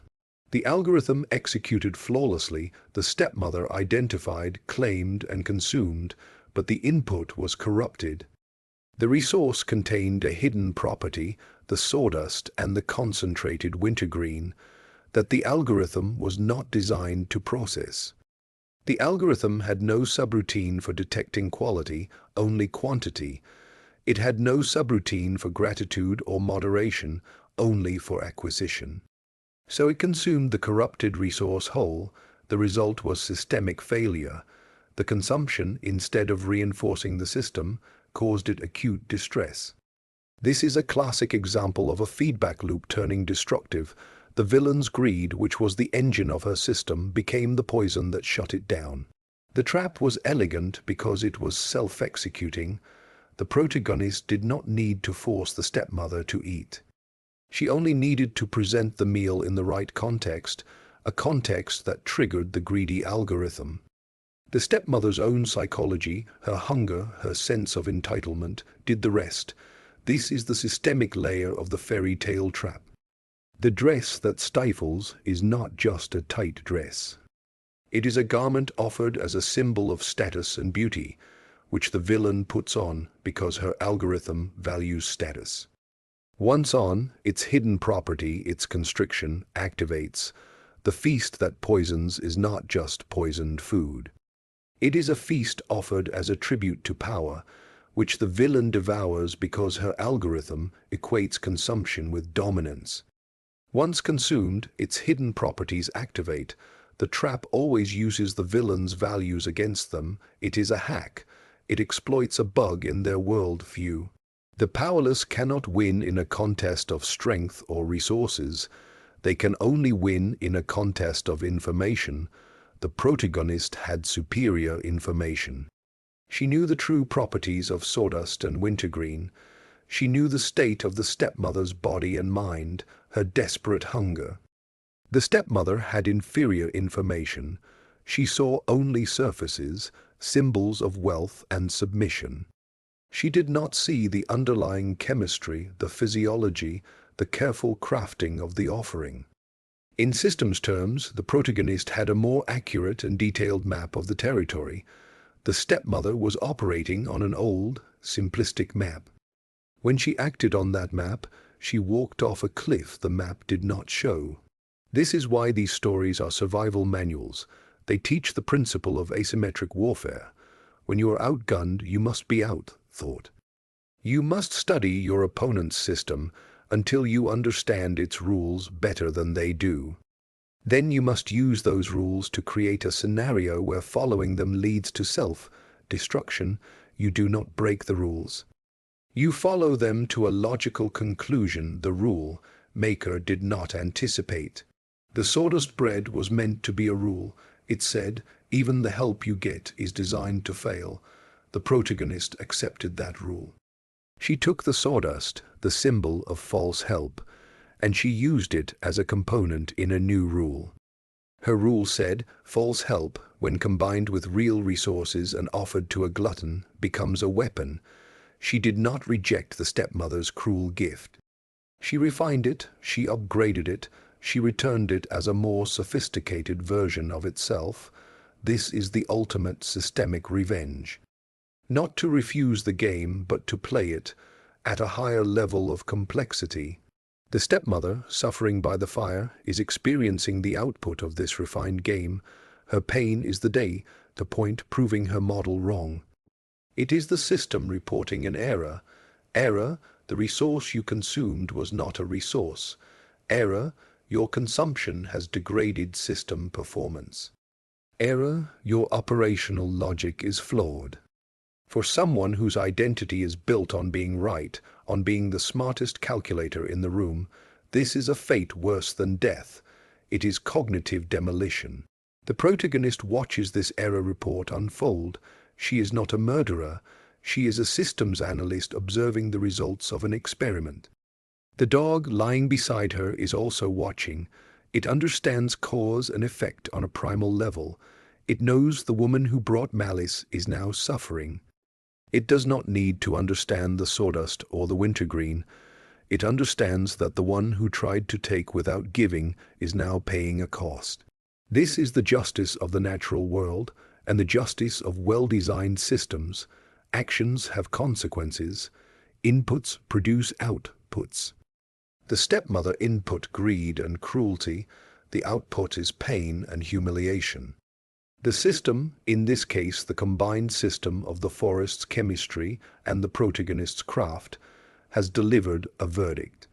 Speaker 1: The algorithm executed flawlessly. The stepmother identified, claimed, and consumed, but the input was corrupted. The resource contained a hidden property, the sawdust and the concentrated wintergreen, that the algorithm was not designed to process. The algorithm had no subroutine for detecting quality, only quantity. It had no subroutine for gratitude or moderation, only for acquisition. So it consumed the corrupted resource whole. The result was systemic failure. The consumption, instead of reinforcing the system, caused it acute distress. This is a classic example of a feedback loop turning destructive. The villain's greed, which was the engine of her system, became the poison that shut it down. The trap was elegant because it was self-executing. The protagonist did not need to force the stepmother to eat. She only needed to present the meal in the right context, a context that triggered the greedy algorithm. The stepmother's own psychology, her hunger, her sense of entitlement, did the rest. This is the systemic layer of the fairy tale trap. The dress that stifles is not just a tight dress. It is a garment offered as a symbol of status and beauty, which the villain puts on because her algorithm values status. Once on, its hidden property, its constriction, activates. The feast that poisons is not just poisoned food. It is a feast offered as a tribute to power, which the villain devours because her algorithm equates consumption with dominance. Once consumed, its hidden properties activate. The trap always uses the villain's values against them. It is a hack. It exploits a bug in their world view. The powerless cannot win in a contest of strength or resources. They can only win in a contest of information. The protagonist had superior information. She knew the true properties of sawdust and wintergreen. She knew the state of the stepmother's body and mind, her desperate hunger. The stepmother had inferior information. She saw only surfaces, symbols of wealth and submission. She did not see the underlying chemistry, the physiology, the careful crafting of the offering. In systems terms, the protagonist had a more accurate and detailed map of the territory. The stepmother was operating on an old, simplistic map. When she acted on that map, she walked off a cliff the map did not show. This is why these stories are survival manuals. They teach the principle of asymmetric warfare. When you are outgunned, you must be out-thought. You must study your opponent's system until you understand its rules better than they do. Then you must use those rules to create a scenario where following them leads to self-destruction. You do not break the rules. You follow them to a logical conclusion the rule maker did not anticipate. The sawdust bread was meant to be a rule. It said, even the help you get is designed to fail. The protagonist accepted that rule. She took the sawdust, the symbol of false help, and she used it as a component in a new rule. Her rule said, false help, when combined with real resources and offered to a glutton, becomes a weapon. She did not reject the stepmother's cruel gift. She refined it, she upgraded it, she returned it as a more sophisticated version of itself. This is the ultimate systemic revenge. Not to refuse the game, but to play it at a higher level of complexity. The stepmother, suffering by the fire, is experiencing the output of this refined game. Her pain is the point proving her model wrong. It is the system reporting an error. Error, the resource you consumed was not a resource. Error, your consumption has degraded system performance. Error, your operational logic is flawed. For someone whose identity is built on being right, on being the smartest calculator in the room, this is a fate worse than death. It is cognitive demolition. The protagonist watches this error report unfold. She is not a murderer. She is a systems analyst observing the results of an experiment. The dog lying beside her is also watching. It understands cause and effect on a primal level. It knows the woman who brought malice is now suffering. It does not need to understand the sawdust or the wintergreen. It understands that the one who tried to take without giving is now paying a cost. This is the justice of the natural world and the justice of well-designed systems. Actions have consequences. Inputs produce outputs. The stepmother input greed and cruelty. The output is pain and humiliation. The system, in this case the combined system of the forest's chemistry and the protagonist's craft, has delivered a verdict.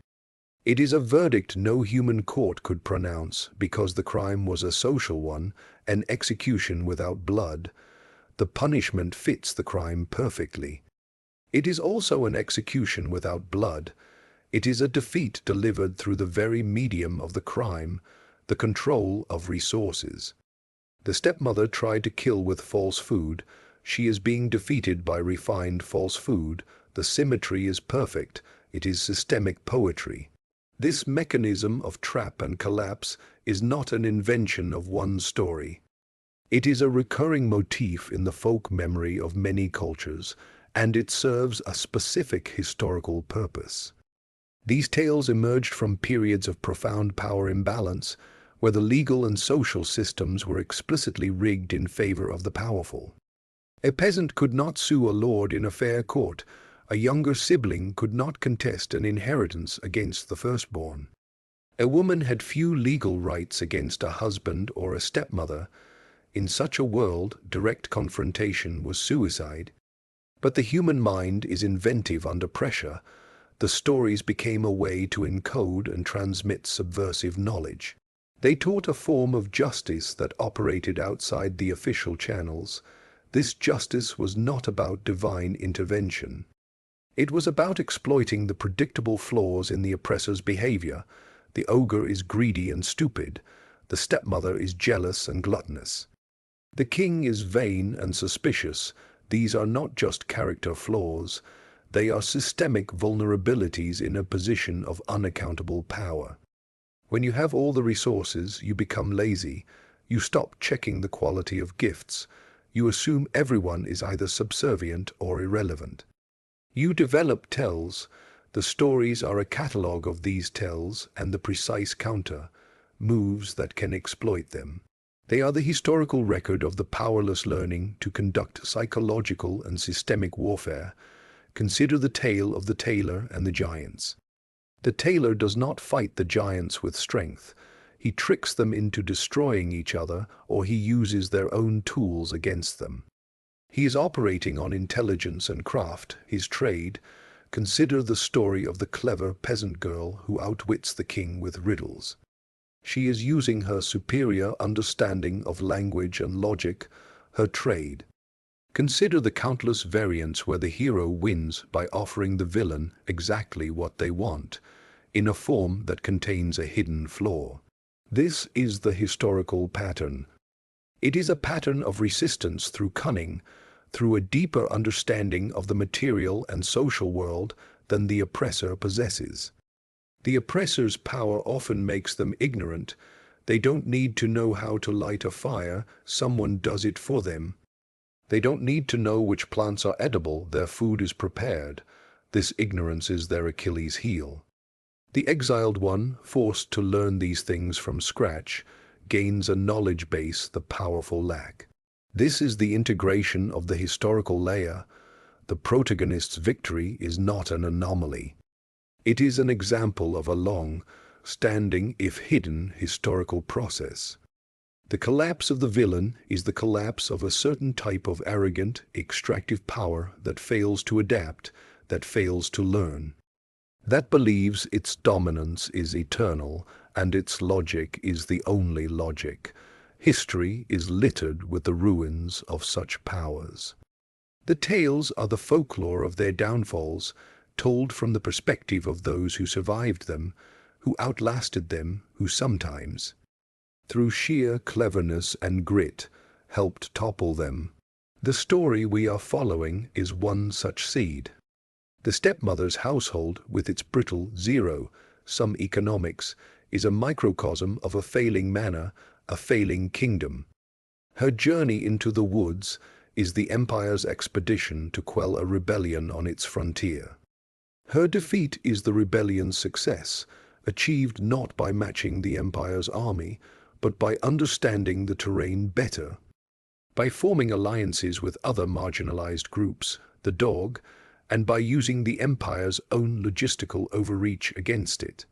Speaker 1: It is a verdict no human court could pronounce because the crime was a social one, an execution without blood. The punishment fits the crime perfectly. It is also an execution without blood. It is a defeat delivered through the very medium of the crime, the control of resources. The stepmother tried to kill with false food. She is being defeated by refined false food. The symmetry is perfect. It is systemic poetry. This mechanism of trap and collapse is not an invention of one story. It is a recurring motif in the folk memory of many cultures, and it serves a specific historical purpose. These tales emerged from periods of profound power imbalance, where the legal and social systems were explicitly rigged in favor of the powerful. A peasant could not sue a lord in a fair court. A younger sibling could not contest an inheritance against the firstborn. A woman had few legal rights against a husband or a stepmother. In such a world, direct confrontation was suicide. But the human mind is inventive under pressure. The stories became a way to encode and transmit subversive knowledge. They taught a form of justice that operated outside the official channels. This justice was not about divine intervention. It was about exploiting the predictable flaws in the oppressor's behavior. The ogre is greedy and stupid. The stepmother is jealous and gluttonous. The king is vain and suspicious. These are not just character flaws. They are systemic vulnerabilities in a position of unaccountable power. When you have all the resources, you become lazy. You stop checking the quality of gifts. You assume everyone is either subservient or irrelevant. You develop tells. The stories are a catalogue of these tells and the precise counter moves that can exploit them. They are the historical record of the powerless learning to conduct psychological and systemic warfare. Consider the tale of the tailor and the giants. The tailor does not fight the giants with strength. He tricks them into destroying each other, or he uses their own tools against them. He is operating on intelligence and craft, his trade. Consider the story of the clever peasant girl who outwits the king with riddles. She is using her superior understanding of language and logic, her trade. Consider the countless variants where the hero wins by offering the villain exactly what they want, in a form that contains a hidden flaw. This is the historical pattern. It is a pattern of resistance through cunning, through a deeper understanding of the material and social world than the oppressor possesses. The oppressor's power often makes them ignorant. They don't need to know how to light a fire, someone does it for them. They don't need to know which plants are edible, their food is prepared. This ignorance is their Achilles' heel. The exiled one, forced to learn these things from scratch, gains a knowledge base the powerful lack. This is the integration of the historical layer. The protagonist's victory is not an anomaly. It is an example of a long-standing, if hidden, historical process. The collapse of the villain is the collapse of a certain type of arrogant, extractive power that fails to adapt, that fails to learn, that believes its dominance is eternal and its logic is the only logic. History is littered with the ruins of such powers. The tales are the folklore of their downfalls, told from the perspective of those who survived them, who outlasted them, who sometimes, through sheer cleverness and grit, helped topple them. The story we are following is one such seed. The stepmother's household, with its brittle zero-sum economics, is a microcosm of a failing manor, a failing kingdom. Her journey into the woods is the empire's expedition to quell a rebellion on its frontier. Her defeat is the rebellion's success, achieved not by matching the empire's army, but by understanding the terrain better, by forming alliances with other marginalized groups, the dog, and by using the empire's own logistical overreach against it.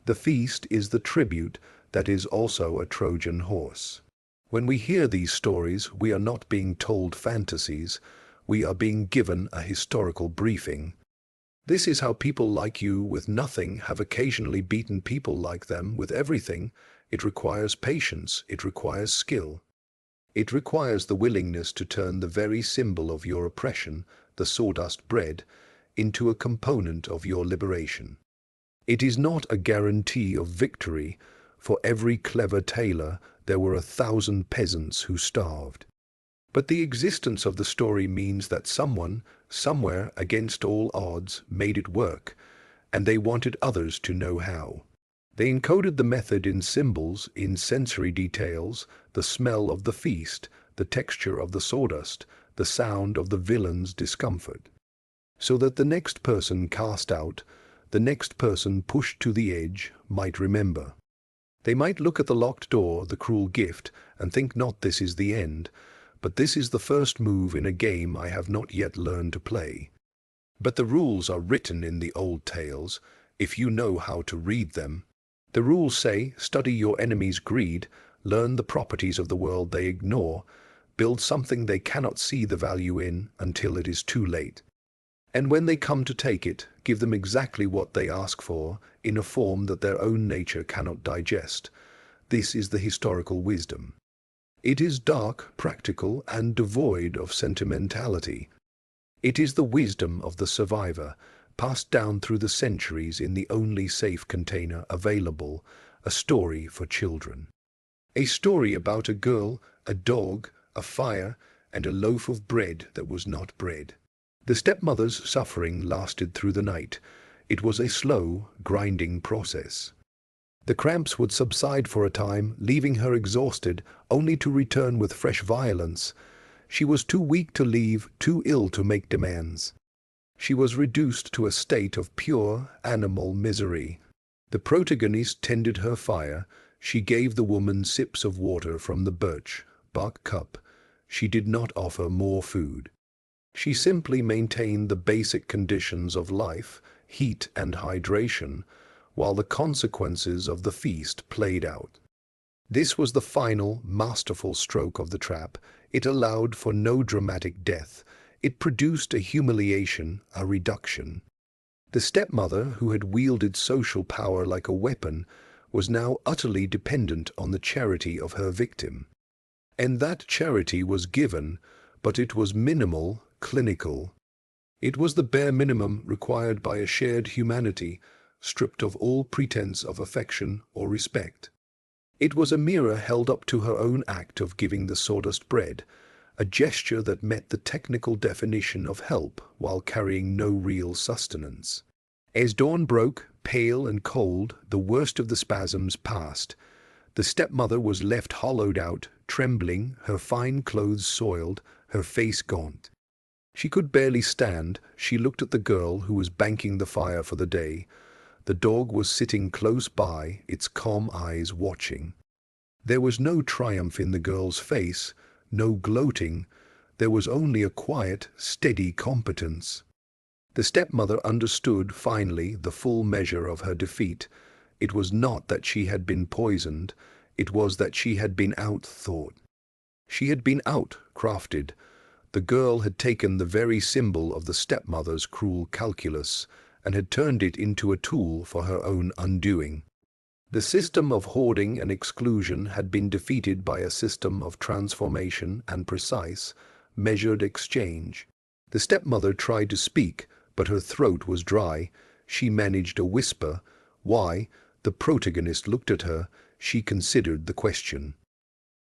Speaker 1: The feast is the tribute that is also a Trojan horse. When we hear these stories, we are not being told fantasies, we are being given a historical briefing. This is how people like you with nothing have occasionally beaten people like them with everything. It requires patience, it requires skill. It requires the willingness to turn the very symbol of your oppression, the sawdust bread, into a component of your liberation. It is not a guarantee of victory. For every clever tailor, there were 1,000 peasants who starved. But the existence of the story means that someone, somewhere, against all odds, made it work, and they wanted others to know how. They encoded the method in symbols, in sensory details, the smell of the feast, the texture of the sawdust, the sound of the villain's discomfort. So that the next person cast out, the next person pushed to the edge, might remember. They might look at the locked door, the cruel gift, and think not this is the end, but this is the first move in a game I have not yet learned to play. But the rules are written in the old tales, if you know how to read them. The rules say, study your enemy's greed, learn the properties of the world they ignore, build something they cannot see the value in until it is too late. And when they come to take it, give them exactly what they ask for, in a form that their own nature cannot digest. This is the historical wisdom. It is dark, practical, and devoid of sentimentality. It is the wisdom of the survivor, passed down through the centuries in the only safe container available, a story for children. A story about a girl, a dog, a fire, and a loaf of bread that was not bread. The stepmother's suffering lasted through the night. It was a slow, grinding process. The cramps would subside for a time, leaving her exhausted, only to return with fresh violence. She was too weak to leave, too ill to make demands. She was reduced to a state of pure animal misery. The protagonist tended her fire. She gave the woman sips of water from the birch bark cup. She did not offer more food. She simply maintained the basic conditions of life, heat and hydration, while the consequences of the feast played out. This was the final, masterful stroke of the trap. It allowed for no dramatic death. It produced a humiliation, a reduction. The stepmother, who had wielded social power like a weapon, was now utterly dependent on the charity of her victim. And that charity was given, but it was minimal, clinical. It was the bare minimum required by a shared humanity, stripped of all pretense of affection or respect. It was a mirror held up to her own act of giving the sawdust bread, a gesture that met the technical definition of help while carrying no real sustenance. As dawn broke, pale and cold, the worst of the spasms passed. The stepmother was left hollowed out, trembling, her fine clothes soiled, her face gaunt. She could barely stand. She looked at the girl who was banking the fire for the day. The dog was sitting close by, its calm eyes watching. There was no triumph in the girl's face, no gloating. There was only a quiet, steady competence. The stepmother understood, finally, the full measure of her defeat. It was not that she had been poisoned. It was that she had been outthought. She had been outcrafted. The girl had taken the very symbol of the stepmother's cruel calculus and had turned it into a tool for her own undoing. The system of hoarding and exclusion had been defeated by a system of transformation and precise, measured exchange. The stepmother tried to speak, but her throat was dry. She managed a whisper. Why? The protagonist looked at her. She considered the question.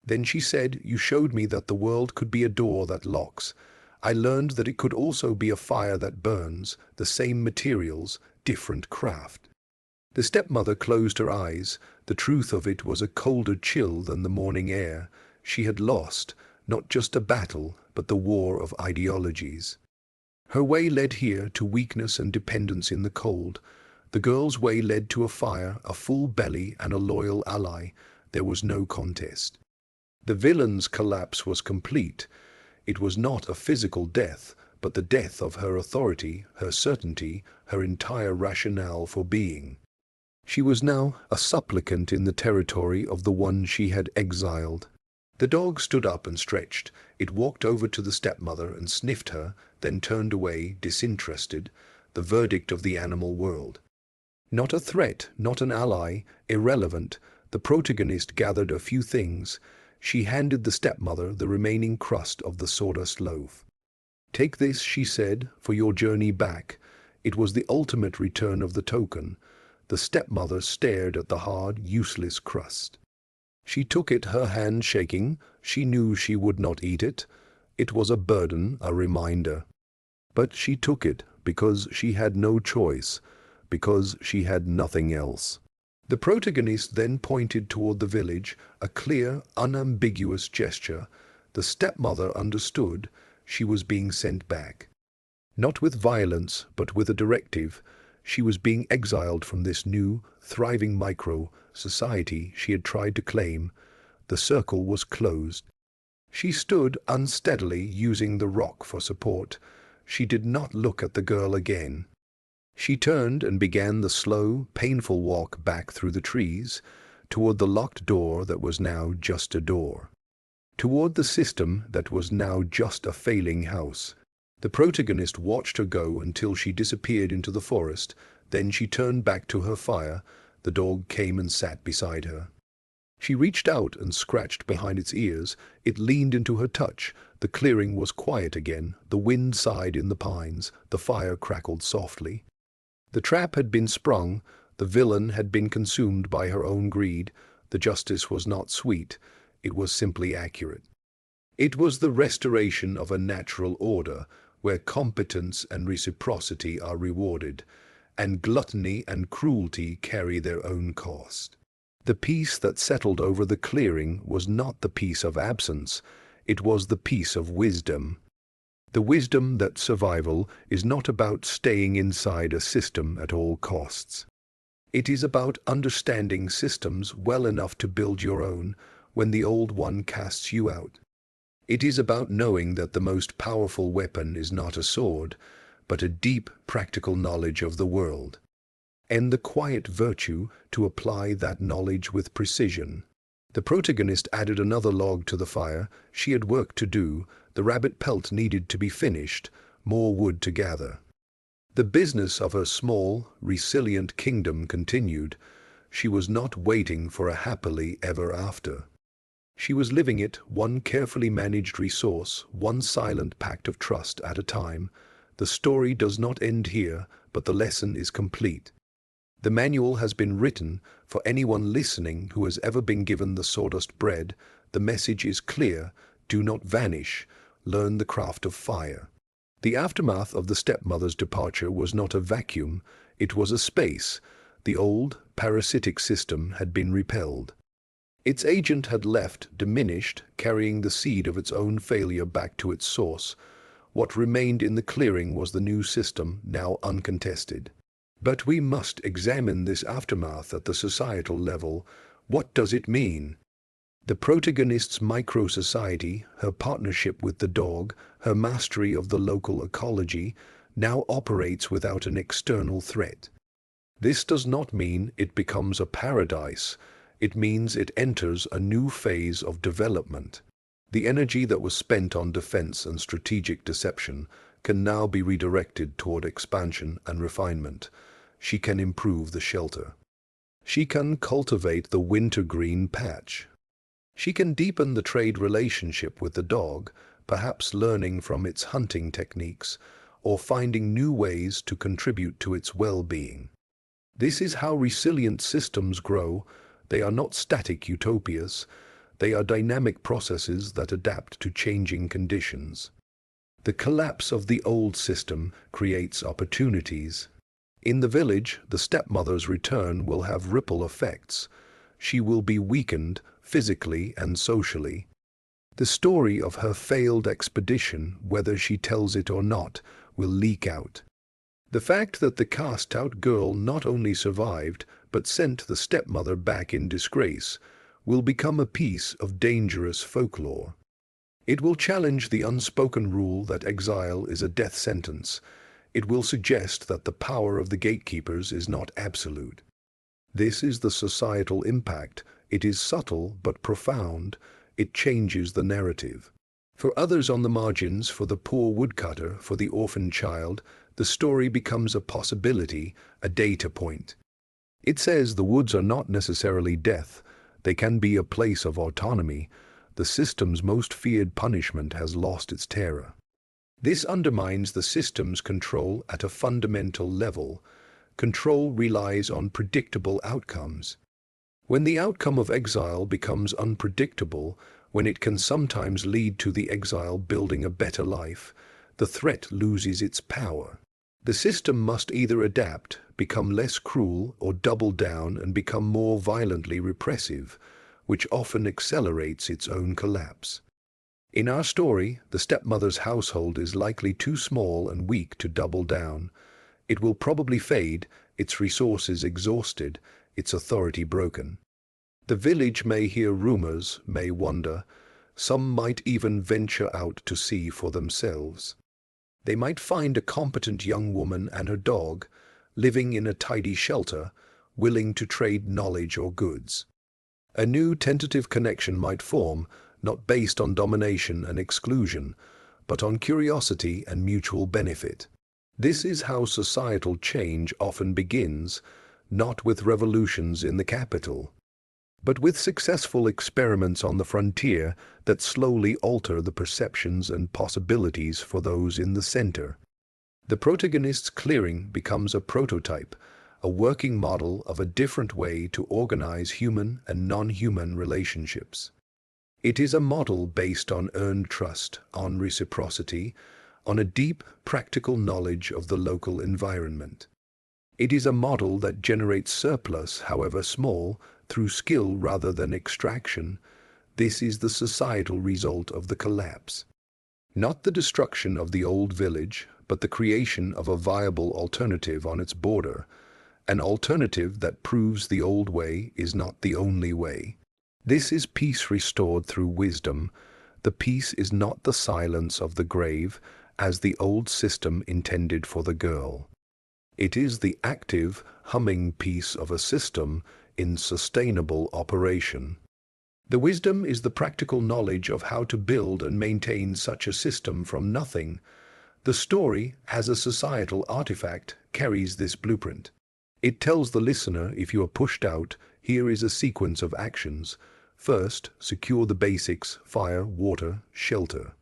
Speaker 1: Then she said, "You showed me that the world could be a door that locks. I learned that it could also be a fire that burns, the same materials, different craft." The stepmother closed her eyes. The truth of it was a colder chill than the morning air. She had lost, not just a battle, but the war of ideologies. Her way led here to weakness and dependence in the cold. The girl's way led to a fire, a full belly, and a loyal ally. There was no contest. The villain's collapse was complete. It was not a physical death, but the death of her authority, her certainty, her entire rationale for being. She was now a supplicant in the territory of the one she had exiled. The dog stood up and stretched. It walked over to the stepmother and sniffed her, then turned away, disinterested, the verdict of the animal world. Not a threat, not an ally, irrelevant. The protagonist gathered a few things. She handed the stepmother the remaining crust of the sawdust loaf. "Take this," she said, "for your journey back." It was the ultimate return of the token. The stepmother stared at the hard, useless crust. She took it, her hand shaking. She knew she would not eat it. It was a burden, a reminder. But she took it because she had no choice, because she had nothing else. The protagonist then pointed toward the village, a clear, unambiguous gesture. The stepmother understood. She was being sent back. Not with violence, but with a directive. She was being exiled from this new, thriving micro-society she had tried to claim. The circle was closed. She stood unsteadily, using the rock for support. She did not look at the girl again. She turned and began the slow, painful walk back through the trees, toward the locked door that was now just a door. Toward the system that was now just a failing house. The protagonist watched her go until she disappeared into the forest. Then she turned back to her fire. The dog came and sat beside her. She reached out and scratched behind its ears. It leaned into her touch. The clearing was quiet again. The wind sighed in the pines. The fire crackled softly. The trap had been sprung. The villain had been consumed by her own greed. The justice was not sweet. It was simply accurate. It was the restoration of a natural order, where competence and reciprocity are rewarded, and gluttony and cruelty carry their own cost. The peace that settled over the clearing was not the peace of absence. It was the piece of wisdom. The wisdom that survival is not about staying inside a system at all costs. It is about understanding systems well enough to build your own when the old one casts you out. It is about knowing that the most powerful weapon is not a sword, but a deep, practical knowledge of the world, and the quiet virtue to apply that knowledge with precision. The protagonist added another log to the fire. She had work to do. The rabbit pelt needed to be finished, more wood to gather. The business of her small, resilient kingdom continued. She was not waiting for a happily ever after. She was living it, one carefully managed resource, one silent pact of trust at a time. The story does not end here, but the lesson is complete. The manual has been written for anyone listening who has ever been given the sawdust bread. The message is clear: do not vanish, learn the craft of fire. The aftermath of the stepmother's departure was not a vacuum, it was a space. The old, parasitic system had been repelled. Its agent had left, diminished, carrying the seed of its own failure back to its source. What remained in the clearing was the new system, now uncontested. But we must examine this aftermath at the societal level. What does it mean? The protagonist's micro-society, her partnership with the dog, her mastery of the local ecology, now operates without an external threat. This does not mean it becomes a paradise. It means it enters a new phase of development. The energy that was spent on defense and strategic deception can now be redirected toward expansion and refinement. She can improve the shelter. She can cultivate the wintergreen patch. She can deepen the trade relationship with the dog, perhaps learning from its hunting techniques or finding new ways to contribute to its well-being. This is how resilient systems grow. They are not static utopias. They are dynamic processes that adapt to changing conditions. The collapse of the old system creates opportunities. In the village, the stepmother's return will have ripple effects. She will be weakened physically and socially. The story of her failed expedition, whether she tells it or not, will leak out. The fact that the cast-out girl not only survived, but sent the stepmother back in disgrace, will become a piece of dangerous folklore. It will challenge the unspoken rule that exile is a death sentence. It will suggest that the power of the gatekeepers is not absolute. This is the societal impact. It is subtle but profound. It changes the narrative. For others on the margins, for the poor woodcutter, for the orphan child, the story becomes a possibility, a data point. It says the woods are not necessarily death. They can be a place of autonomy. The system's most feared punishment has lost its terror. This undermines the system's control at a fundamental level. Control relies on predictable outcomes. When the outcome of exile becomes unpredictable, when it can sometimes lead to the exile building a better life, the threat loses its power. The system must either adapt, become less cruel, or double down and become more violently repressive, which often accelerates its own collapse. In our story, the stepmother's household is likely too small and weak to double down. It will probably fade, its resources exhausted, its authority broken. The village may hear rumors, may wonder. Some might even venture out to see for themselves. They might find a competent young woman and her dog, living in a tidy shelter, willing to trade knowledge or goods. A new tentative connection might form, not based on domination and exclusion, but on curiosity and mutual benefit. This is how societal change often begins, not with revolutions in the capital, but with successful experiments on the frontier that slowly alter the perceptions and possibilities for those in the center. The protagonist's clearing becomes a prototype, a working model of a different way to organize human and non-human relationships. It is a model based on earned trust, on reciprocity, on a deep, practical knowledge of the local environment. It is a model that generates surplus, however small, through skill rather than extraction. This is the societal result of the collapse. Not the destruction of the old village, but the creation of a viable alternative on its border, an alternative that proves the old way is not the only way. This is peace restored through wisdom. The peace is not the silence of the grave, as the old system intended for the girl. It is the active, humming peace of a system in sustainable operation. The wisdom is the practical knowledge of how to build and maintain such a system from nothing. The story, as a societal artifact, carries this blueprint. It tells the listener, if you are pushed out, here is a sequence of actions. First, secure the basics: fire, water, shelter.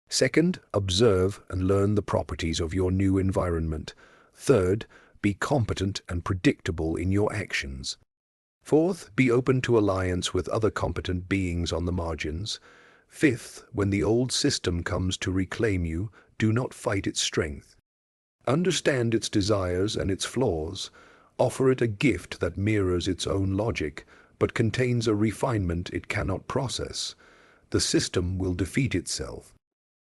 Speaker 1: Second, observe and learn the properties of your new environment. Third, be competent and predictable in your actions. Fourth, be open to alliance with other competent beings on the margins. Fifth, when the old system comes to reclaim you, do not fight its strength. Understand its desires and its flaws. Offer it a gift that mirrors its own logic, but contains a refinement it cannot process. The system will defeat itself.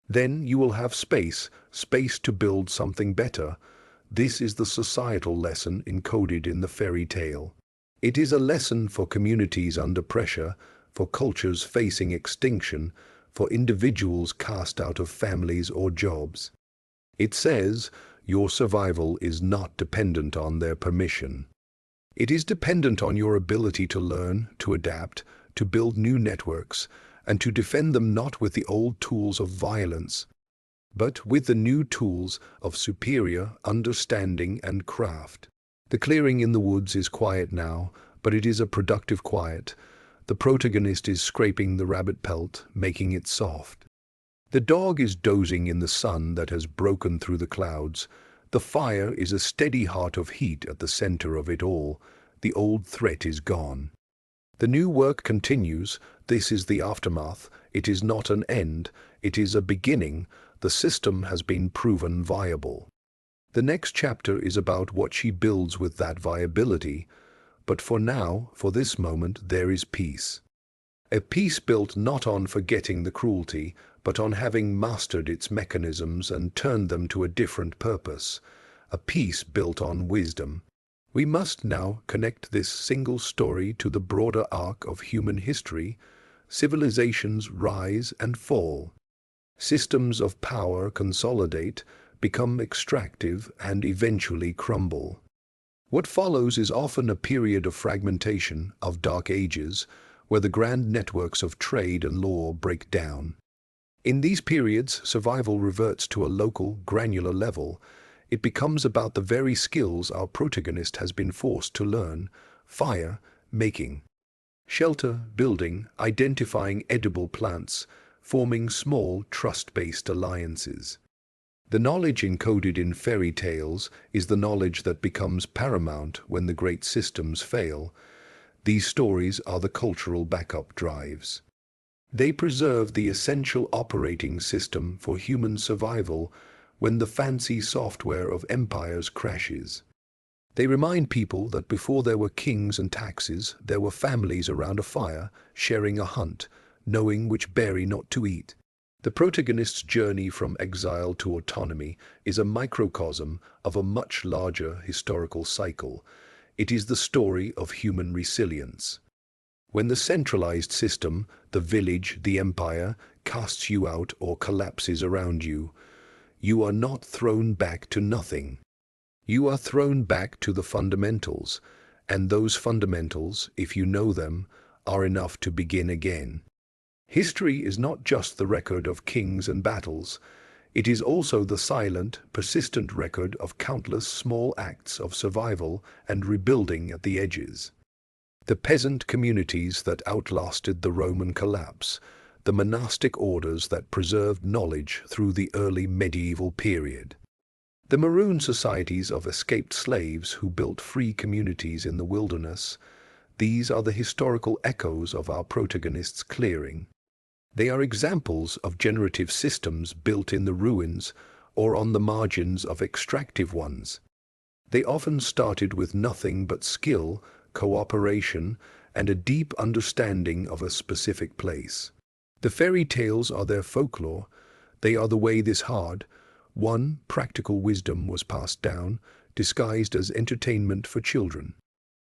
Speaker 1: Then you will have space to build something better. This is the societal lesson encoded in the fairy tale. It is a lesson for communities under pressure, for cultures facing extinction, for individuals cast out of families or jobs. It says, your survival is not dependent on their permission. It is dependent on your ability to learn, to adapt, to build new networks, and to defend them not with the old tools of violence, but with the new tools of superior understanding and craft. The clearing in the woods is quiet now, but it is a productive quiet. The protagonist is scraping the rabbit pelt, making it soft. The dog is dozing in the sun that has broken through the clouds. The fire is a steady heart of heat at the center of it all. The old threat is gone. The new work continues. This is the aftermath. It is not an end. It is a beginning. The system has been proven viable. The next chapter is about what she builds with that viability. But for now, for this moment, there is peace. A peace built not on forgetting the cruelty, but on having mastered its mechanisms and turned them to a different purpose. A peace built on wisdom. We must now connect this single story to the broader arc of human history. Civilizations rise and fall. Systems of power consolidate, become extractive, and eventually crumble. What follows is often a period of fragmentation, of dark ages, where the grand networks of trade and law break down. In these periods, survival reverts to a local, granular level. It becomes about the very skills our protagonist has been forced to learn: fire making, shelter building, identifying edible plants, forming small, trust-based alliances. The knowledge encoded in fairy tales is the knowledge that becomes paramount when the great systems fail. These stories are the cultural backup drives. They preserve the essential operating system for human survival when the fancy software of empires crashes. They remind people that before there were kings and taxes, there were families around a fire, sharing a hunt, knowing which berry not to eat. The protagonist's journey from exile to autonomy is a microcosm of a much larger historical cycle. It is the story of human resilience. When the centralized system, the village, the empire, casts you out or collapses around you, you are not thrown back to nothing. You are thrown back to the fundamentals, and those fundamentals, if you know them, are enough to begin again. History is not just the record of kings and battles. It is also the silent, persistent record of countless small acts of survival and rebuilding at the edges. The peasant communities that outlasted the Roman collapse, the monastic orders that preserved knowledge through the early medieval period, the maroon societies of escaped slaves who built free communities in the wilderness. These are the historical echoes of our protagonist's clearing. They are examples of generative systems built in the ruins or on the margins of extractive ones. They often started with nothing but skill, cooperation, and a deep understanding of a specific place. The fairy tales are their folklore. They are the way this hard-won practical wisdom was passed down, disguised as entertainment for children.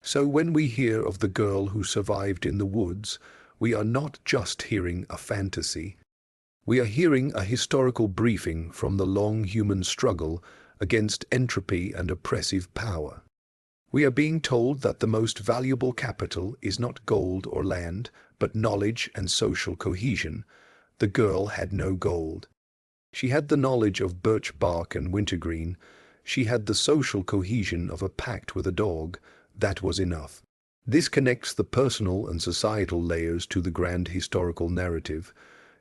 Speaker 1: So when we hear of the girl who survived in the woods, we are not just hearing a fantasy. We are hearing a historical briefing from the long human struggle against entropy and oppressive power. We are being told that the most valuable capital is not gold or land, but knowledge and social cohesion. The girl had no gold. She had the knowledge of birch bark and wintergreen. She had the social cohesion of a pact with a dog. That was enough. This connects the personal and societal layers to the grand historical narrative.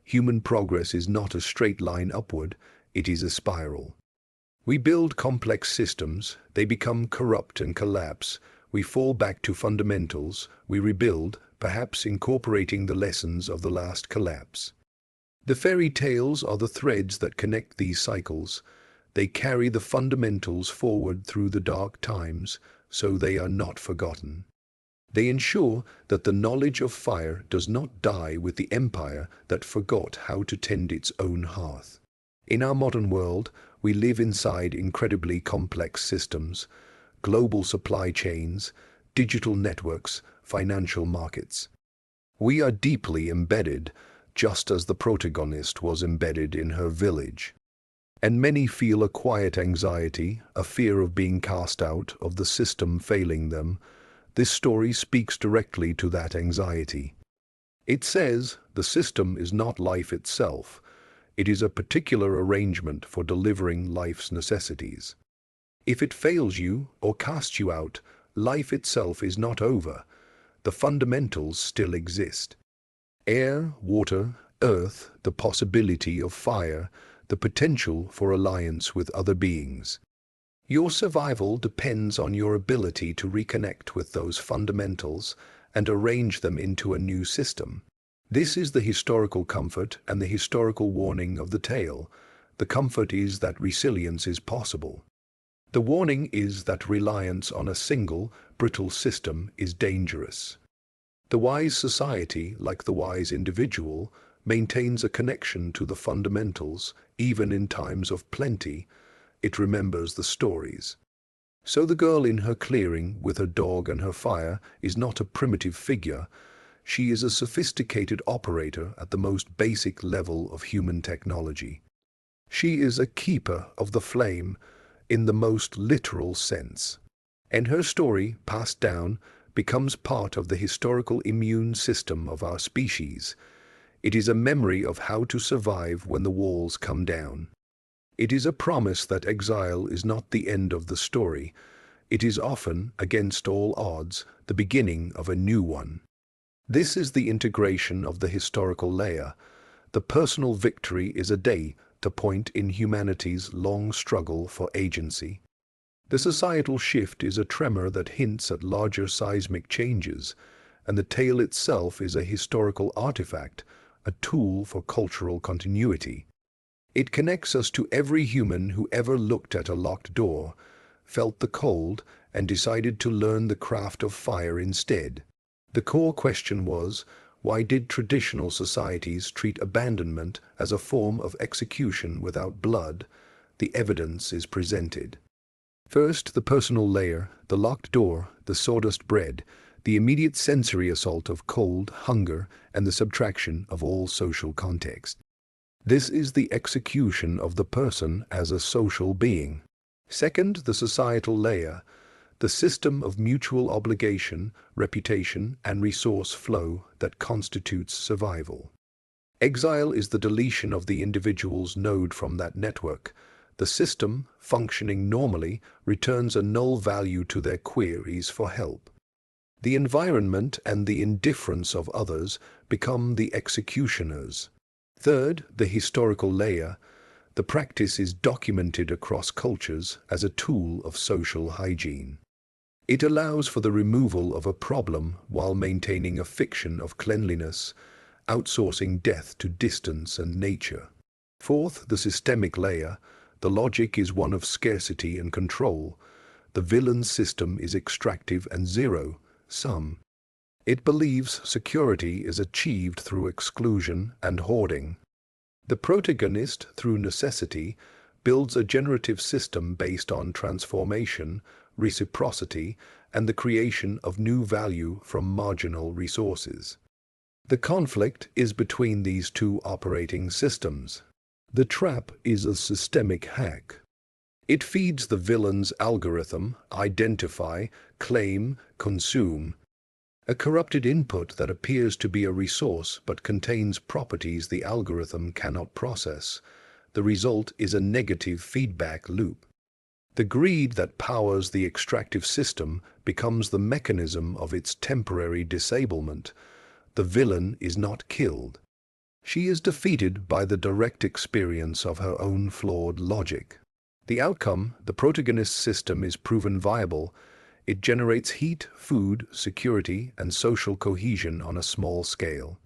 Speaker 1: Human progress is not a straight line upward, it is a spiral. We build complex systems, they become corrupt and collapse. We fall back to fundamentals, we rebuild, perhaps incorporating the lessons of the last collapse. The fairy tales are the threads that connect these cycles. They carry the fundamentals forward through the dark times, so they are not forgotten. They ensure that the knowledge of fire does not die with the empire that forgot how to tend its own hearth. In our modern world, we live inside incredibly complex systems, global supply chains, digital networks, financial markets. We are deeply embedded, just as the protagonist was embedded in her village. And many feel a quiet anxiety, a fear of being cast out, of the system failing them. This story speaks directly to that anxiety. It says, the system is not life itself. It is a particular arrangement for delivering life's necessities. If it fails you or casts you out, life itself is not over. The fundamentals still exist. Air, water, earth, the possibility of fire, the potential for alliance with other beings. Your survival depends on your ability to reconnect with those fundamentals and arrange them into a new system. This is the historical comfort and the historical warning of the tale. The comfort is that resilience is possible. The warning is that reliance on a single, brittle system is dangerous. The wise society, like the wise individual, maintains a connection to the fundamentals, even in times of plenty. It remembers the stories. So the girl in her clearing, with her dog and her fire, is not a primitive figure. She is a sophisticated operator at the most basic level of human technology. She is a keeper of the flame, in the most literal sense. And her story, passed down, becomes part of the historical immune system of our species. It is a memory of how to survive when the walls come down. It is a promise that exile is not the end of the story. It is often, against all odds, the beginning of a new one. This is the integration of the historical layer. The personal victory is a data point in humanity's long struggle for agency. The societal shift is a tremor that hints at larger seismic changes, and the tale itself is a historical artifact, a tool for cultural continuity. It connects us to every human who ever looked at a locked door, felt the cold, and decided to learn the craft of fire instead. The core question was, why did traditional societies treat abandonment as a form of execution without blood? The evidence is presented. First, the personal layer, the locked door, the sawdust bread, the immediate sensory assault of cold, hunger, and the subtraction of all social context. This is the execution of the person as a social being. Second, the societal layer, the system of mutual obligation, reputation, and resource flow that constitutes survival. Exile is the deletion of the individual's node from that network. The system, functioning normally, returns a null value to their queries for help. The environment and the indifference of others become the executioners. Third, the historical layer. The practice is documented across cultures as a tool of social hygiene. It allows for the removal of a problem while maintaining a fiction of cleanliness, outsourcing death to distance and nature. Fourth, the systemic layer. The logic is one of scarcity and control. The villain's system is extractive and zero-sum. It believes security is achieved through exclusion and hoarding. The protagonist, through necessity, builds a generative system based on transformation, reciprocity, and the creation of new value from marginal resources. The conflict is between these two operating systems. The trap is a systemic hack. It feeds the villain's algorithm, identify, claim, consume. A corrupted input that appears to be a resource but contains properties the algorithm cannot process. The result is a negative feedback loop. The greed that powers the extractive system becomes the mechanism of its temporary disablement. The villain is not killed. She is defeated by the direct experience of her own flawed logic. The outcome, the protagonist's system, is proven viable. It generates heat, food, security, and social cohesion on a small scale.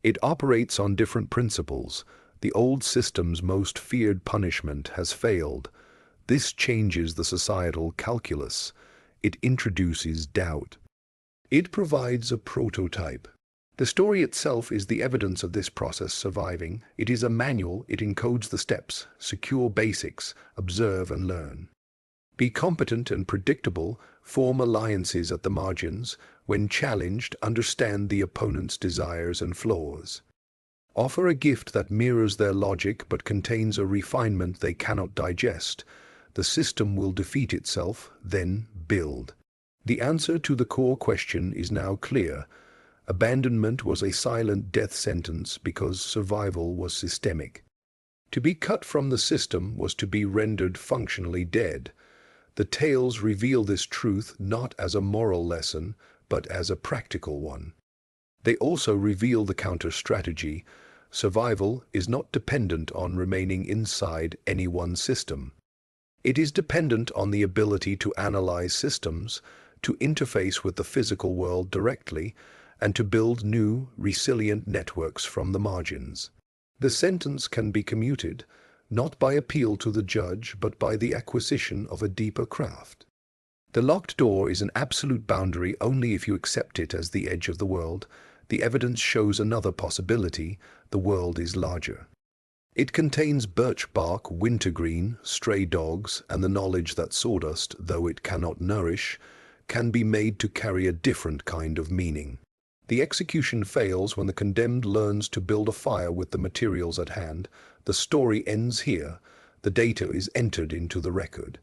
Speaker 1: It operates on different principles. The old system's most feared punishment has failed. This changes the societal calculus. It introduces doubt. It provides a prototype. The story itself is the evidence of this process surviving. It is a manual. It encodes the steps, secure basics, observe and learn. Be competent and predictable, form alliances at the margins. When challenged, understand the opponent's desires and flaws. Offer a gift that mirrors their logic but contains a refinement they cannot digest. The system will defeat itself, then build. The answer to the core question is now clear. Abandonment was a silent death sentence because survival was systemic. To be cut from the system was to be rendered functionally dead. The tales reveal this truth not as a moral lesson, but as a practical one. They also reveal the counter-strategy. Survival is not dependent on remaining inside any one system. It is dependent on the ability to analyze systems, to interface with the physical world directly, and to build new, resilient networks from the margins. The sentence can be commuted, not by appeal to the judge, but by the acquisition of a deeper craft. The locked door is an absolute boundary only if you accept it as the edge of the world. The evidence shows another possibility: the world is larger. It contains birch bark, wintergreen, stray dogs, and the knowledge that sawdust, though it cannot nourish, can be made to carry a different kind of meaning. The execution fails when the condemned learns to build a fire with the materials at hand. The story ends here. The data is entered into the record.